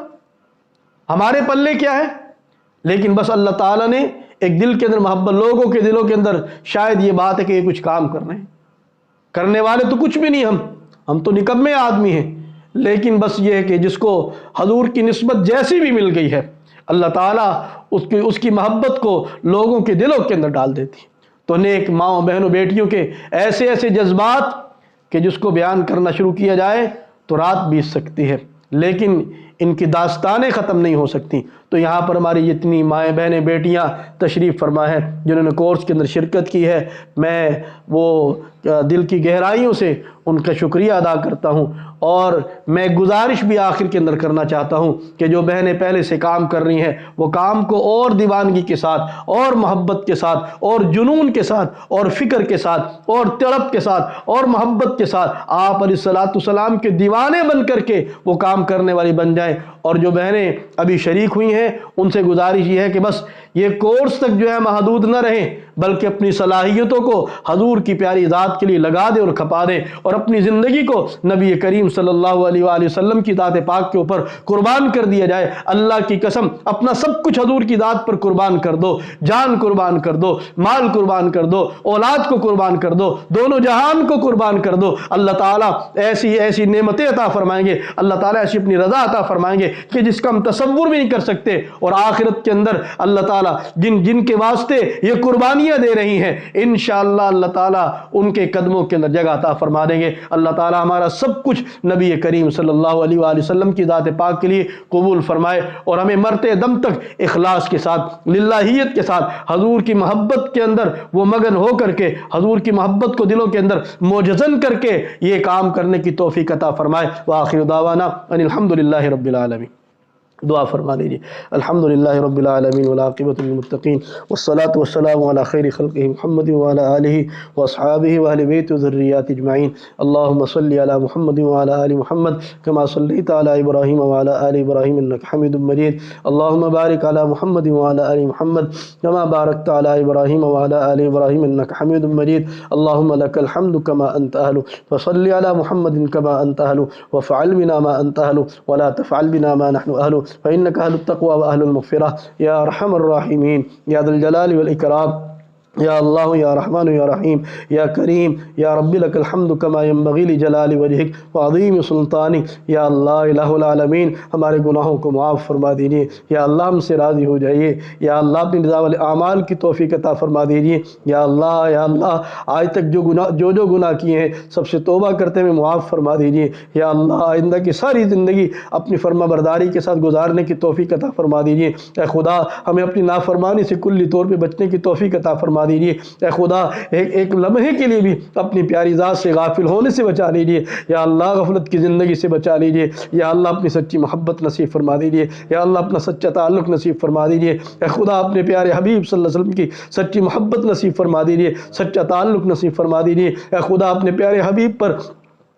ہمارے پلے کیا ہے؟ لیکن بس اللہ تعالیٰ نے ایک دل کے اندر محبت، لوگوں کے دلوں کے اندر شاید یہ بات ہے کہ یہ کچھ کام کر رہے ہیں، کرنے والے تو کچھ بھی نہیں، ہم تو نکمے آدمی ہیں، لیکن بس یہ ہے کہ جس کو حضور کی نسبت جیسی بھی مل گئی ہے، اللہ تعالیٰ اس کی محبت کو لوگوں کے دلوں کے اندر ڈال دیتی۔ تو نیک ماؤں بہنوں بیٹیوں کے ایسے ایسے جذبات کہ جس کو بیان کرنا شروع کیا جائے تو رات بیت سکتی ہے، لیکن ان کی داستانیں ختم نہیں ہو سکتی۔ تو یہاں پر ہماری جتنی مائیں بہنیں بیٹیاں تشریف فرما ہے، جنہوں نے کورس کے اندر شرکت کی ہے، میں وہ دل کی گہرائیوں سے ان کا شکریہ ادا کرتا ہوں، اور میں گزارش بھی آخر کے اندر کرنا چاہتا ہوں کہ جو بہنیں پہلے سے کام کر رہی ہیں وہ کام کو اور دیوانگی کے ساتھ، اور محبت کے ساتھ، اور جنون کے ساتھ، اور فکر کے ساتھ، اور طلب کے ساتھ، اور محبت کے ساتھ آپ علیہ الصلوۃ والسلام کے دیوانے بن کر کے وہ کام کرنے والی بن جائیں۔ اور جو بہنیں ابھی شریک ہوئی ہیں ان سے گزارش یہ ہے کہ بس یہ کورس تک جو ہے محدود نہ رہیں، بلکہ اپنی صلاحیتوں کو حضور کی پیاری ذات کے لیے لگا دیں اور کھپا دیں، اور اپنی زندگی کو نبی کریم صلی اللہ علیہ وآلہ وسلم کی ذات پاک کے اوپر قربان کر دیا جائے۔ اللہ کی قسم اپنا سب کچھ حضور کی ذات پر قربان کر دو، جان قربان کر دو، مال قربان کر دو، اولاد کو قربان کر دو، دونوں جہان کو قربان کر دو۔ اللہ تعالیٰ ایسی ایسی نعمتیں عطا فرمائیں گے، اللہ تعالیٰ ایسی اپنی رضا عطا فرمائیں گے کہ جس کا ہم تصور بھی نہیں کر سکتے، اور آخرت کے اندر اللہ تعالیٰ جن کے واسطے یہ قربانیاں دے رہی ہیں، انشاءاللہ اللہ تعالیٰ ان کے قدموں کے اندر جگہ عطا فرما دیں گے۔ اللہ تعالیٰ ہمارا سب کچھ نبی کریم صلی اللہ علیہ وآلہ وسلم کی ذات پاک کے لیے قبول فرمائے، اور ہمیں مرتے دم تک اخلاص کے ساتھ، للہیت کے ساتھ، حضور کی محبت کے اندر وہ مگن ہو کر کے، حضور کی محبت کو دلوں کے اندر موجزن کر کے یہ کام کرنے کی توفیق عطا فرمائے۔ وآخر دعوانا ان الحمد للہ رب العالمین۔ دعا فرما دیجیے۔ الحمدللہ رب العالمین والعاقبۃ للمتقین والصلاۃ والسلام علی خیر خلقہ محمد وعلی آلہ واصحابہ واہل بیت وذریات اجمعین۔ اللہم صلی علی محمد وعلی آل محمد کما صلیت علی ابراہیم وعلی آل ابراہیم انک حمید مجید۔ اللہم بارک علی محمد وعلی آل محمد کما بارکت علی ابراہیم وعلی آل ابراہیم انک حمید مجید۔ اللہم لک الحمد کما انت اہل فصلی علی محمد کما انت اہل وفعل بنا ما انت اہل ولا تفعل بنا ما نحن اہل فإنك أهل التقوى وأهل المغفرة يا أرحم الراحمين يا ذا الجلال والإكرام یا اللہ یا رحمان یا رحیم یا کریم یا رب لک الحمد کما ینبغی لجلال وجہک وعظیم سلطانک۔ یا اللہ الہ العالمین ہمارے گناہوں کو معاف فرما دیجیے، یا اللہ ہم سے راضی ہو جائیے، یا اللہ اپنی رضا والے اعمال کی توفیق عطا فرما دیجیے۔ یا اللہ آج تک جو گناہ کیے ہیں سب سے توبہ کرتے ہوئے معاف فرما دیجیے۔ یا اللہ آئندہ کی ساری زندگی اپنی فرما برداری کے ساتھ گزارنے کی توفیق عطا فرما دیجیے۔ اے خدا ہمیں اپنی نافرمانی سے کلی طور پہ بچنے کی توفیق عطا فرما دیجیے۔ اے خدا ایک لمحے کے لیے بھی اپنی پیاری ذات سے غافل ہونے سے بچا لیجیے۔ یا اللہ غفلت کی زندگی سے بچا لیجیے۔ یا اللہ اپنی سچی محبت نصیب فرما دیجیے۔ یا اللہ اپنا سچا تعلق نصیب فرما دیجیے۔ اے خدا اپنے پیارے حبیب صلی اللہ علیہ وسلم کی سچی محبت نصیب فرما دیجیے، سچا تعلق نصیب فرما دیجیے۔ اے خدا اپنے پیارے حبیب پر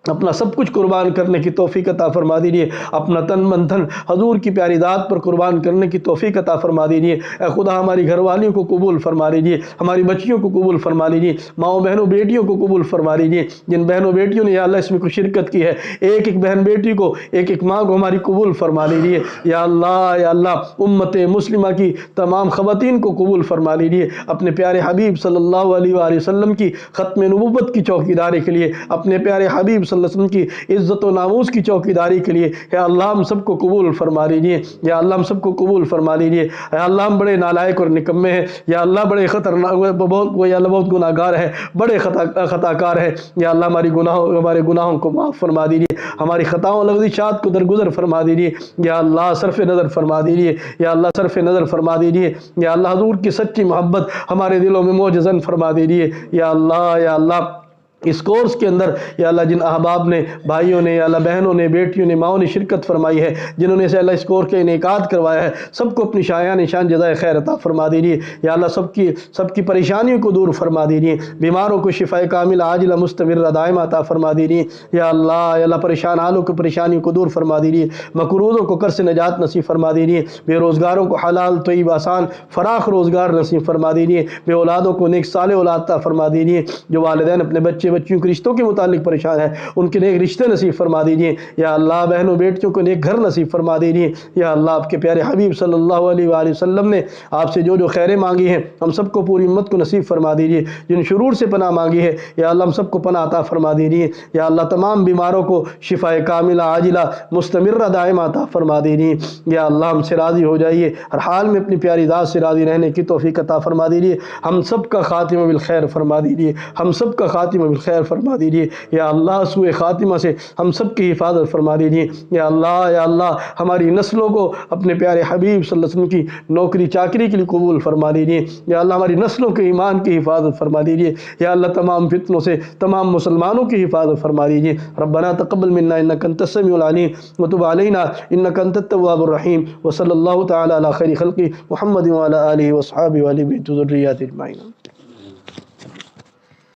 اپنا سب کچھ قربان کرنے کی توفیق عطا فرما دیجیے، اپنا تن من دھن حضور کی پیاری ذات پر قربان کرنے کی توفیق عطا فرما دیجیے۔ اے خدا ہماری گھر والیوں کو قبول فرما لیجیے، ہماری بچیوں کو قبول فرما لیجیے، ماؤں بہنوں بیٹیوں کو قبول فرما لیجیے۔ جن بہنوں بیٹیوں نے یا اللہ اس میں کوئی شرکت کی ہے، ایک ایک بہن بیٹی کو، ایک ایک ماں کو ہماری قبول فرما لیجیے۔ یا اللہ امت مسلمہ کی تمام خواتین کو قبول فرما لیجیے، اپنے پیارے حبیب صلی اللہ علیہ وآلہ وسلم کی ختم نبوت کی چوکیداری کے لیے، اپنے پیارے حبیب صلی اللہ علیہ وسلم کی عزت و ناموس کی چوکیداری کے لیے یا اللہ ہم سب کو قبول فرما لیجیے۔ یا اللہ ہم سب کو قبول فرما لیجیے۔ یا اللہ ہم بڑے نالائق اور نکمے ہیں، یا اللہ بڑے خطرناک، بہت گناہ گار ہے، بڑے خطا کار ہے۔ یا اللہ ہمارے گناہوں کو معاف فرما دیجیے، ہماری خطاؤں لغزشات کو درگزر فرما دیجیے۔ یا اللہ صرف نظر فرما دیجیے، یا اللہ صرف نظر فرما دیجیے۔ یا اللہ حضور کی سچی محبت ہمارے دلوں میں موجزن فرما دیجیے۔ یا اللہ اس کورس کے اندر یا اللہ جن احباب نے، بھائیوں نے، یا اللہ بہنوں نے، بیٹیوں نے، ماؤں نے شرکت فرمائی ہے، جنہوں نے اللہ اس کورس کا انعقاد کروایا ہے، سب کو اپنی شایان جزائے خیر عطا فرما دیجیے۔ یا اللہ سب کی پریشانیوں کو دور فرما دیجیے، بیماروں کو شفائے کامل عاجلہ مستمرہ دائمہ عطا فرما دیجیے۔ یا اللہ پریشان حالوں کو، پریشانیوں کو دور فرما دیجیے، مقروضوں کو قرض سے نجات نصیب فرما دیجیے، بے روزگاروں کو حلال طیب آسان فراخ روزگار نصیب فرما دیجیے، بے اولادوں کو نیک صالح اولاد عطا فرما دیجیے، جو والدین اپنے بچیوں کے رشتوں کے متعلق پریشان ہیں ان کے نیک رشتے نصیب فرما دیجیے۔ یا اللہ بہنوں بیٹیوں کو نیک گھر نصیب فرما دیجیے۔ یا اللہ آپ کے پیارے حبیب صلی اللہ علیہ وآلہ وسلم نے آپ سے جو خیریں مانگی ہیں ہم سب کو، پوری امت کو نصیب فرما دیجیے۔ جن شرور سے پناہ مانگی ہے یا اللہ ہم سب کو پناہ عطا فرما دیجیے۔ یا اللہ تمام بیماروں کو شفائے کاملہ عاجلہ مستمرہ دائمہ عطا فرما دیجیے۔ یا اللہ ہم سے راضی ہو جائیے، ہر حال میں اپنی پیاری ذات سے راضی رہنے کی توفیق عطا فرما دیجیے۔ ہم سب کا خاتمہ بالخیر فرما دیجیے، ہم سب کا خاتمہ بالخیر فرما دیجیے۔ یا اللہ سوء خاتمہ سے ہم سب کی حفاظت فرما دیجیے۔ یا اللہ ہماری نسلوں کو اپنے پیارے حبیب صلی اللہ علیہ وسلم کی نوکری چاکری کے لیے قبول فرما دیجیے۔ یا اللہ ہماری نسلوں کے ایمان کی حفاظت فرما دیجیے۔ یا اللہ تمام فتنوں سے تمام مسلمانوں کی حفاظت فرما دیجیے۔ ربنا تقبل منا انک انت السمیع العلیم وتب علینا انک انت التواب الرحیم وصلی اللہ تعالی علی خیر خلقہ محمد وعلی آلہ وصحبہ وآل بیت ذریات اجمعین۔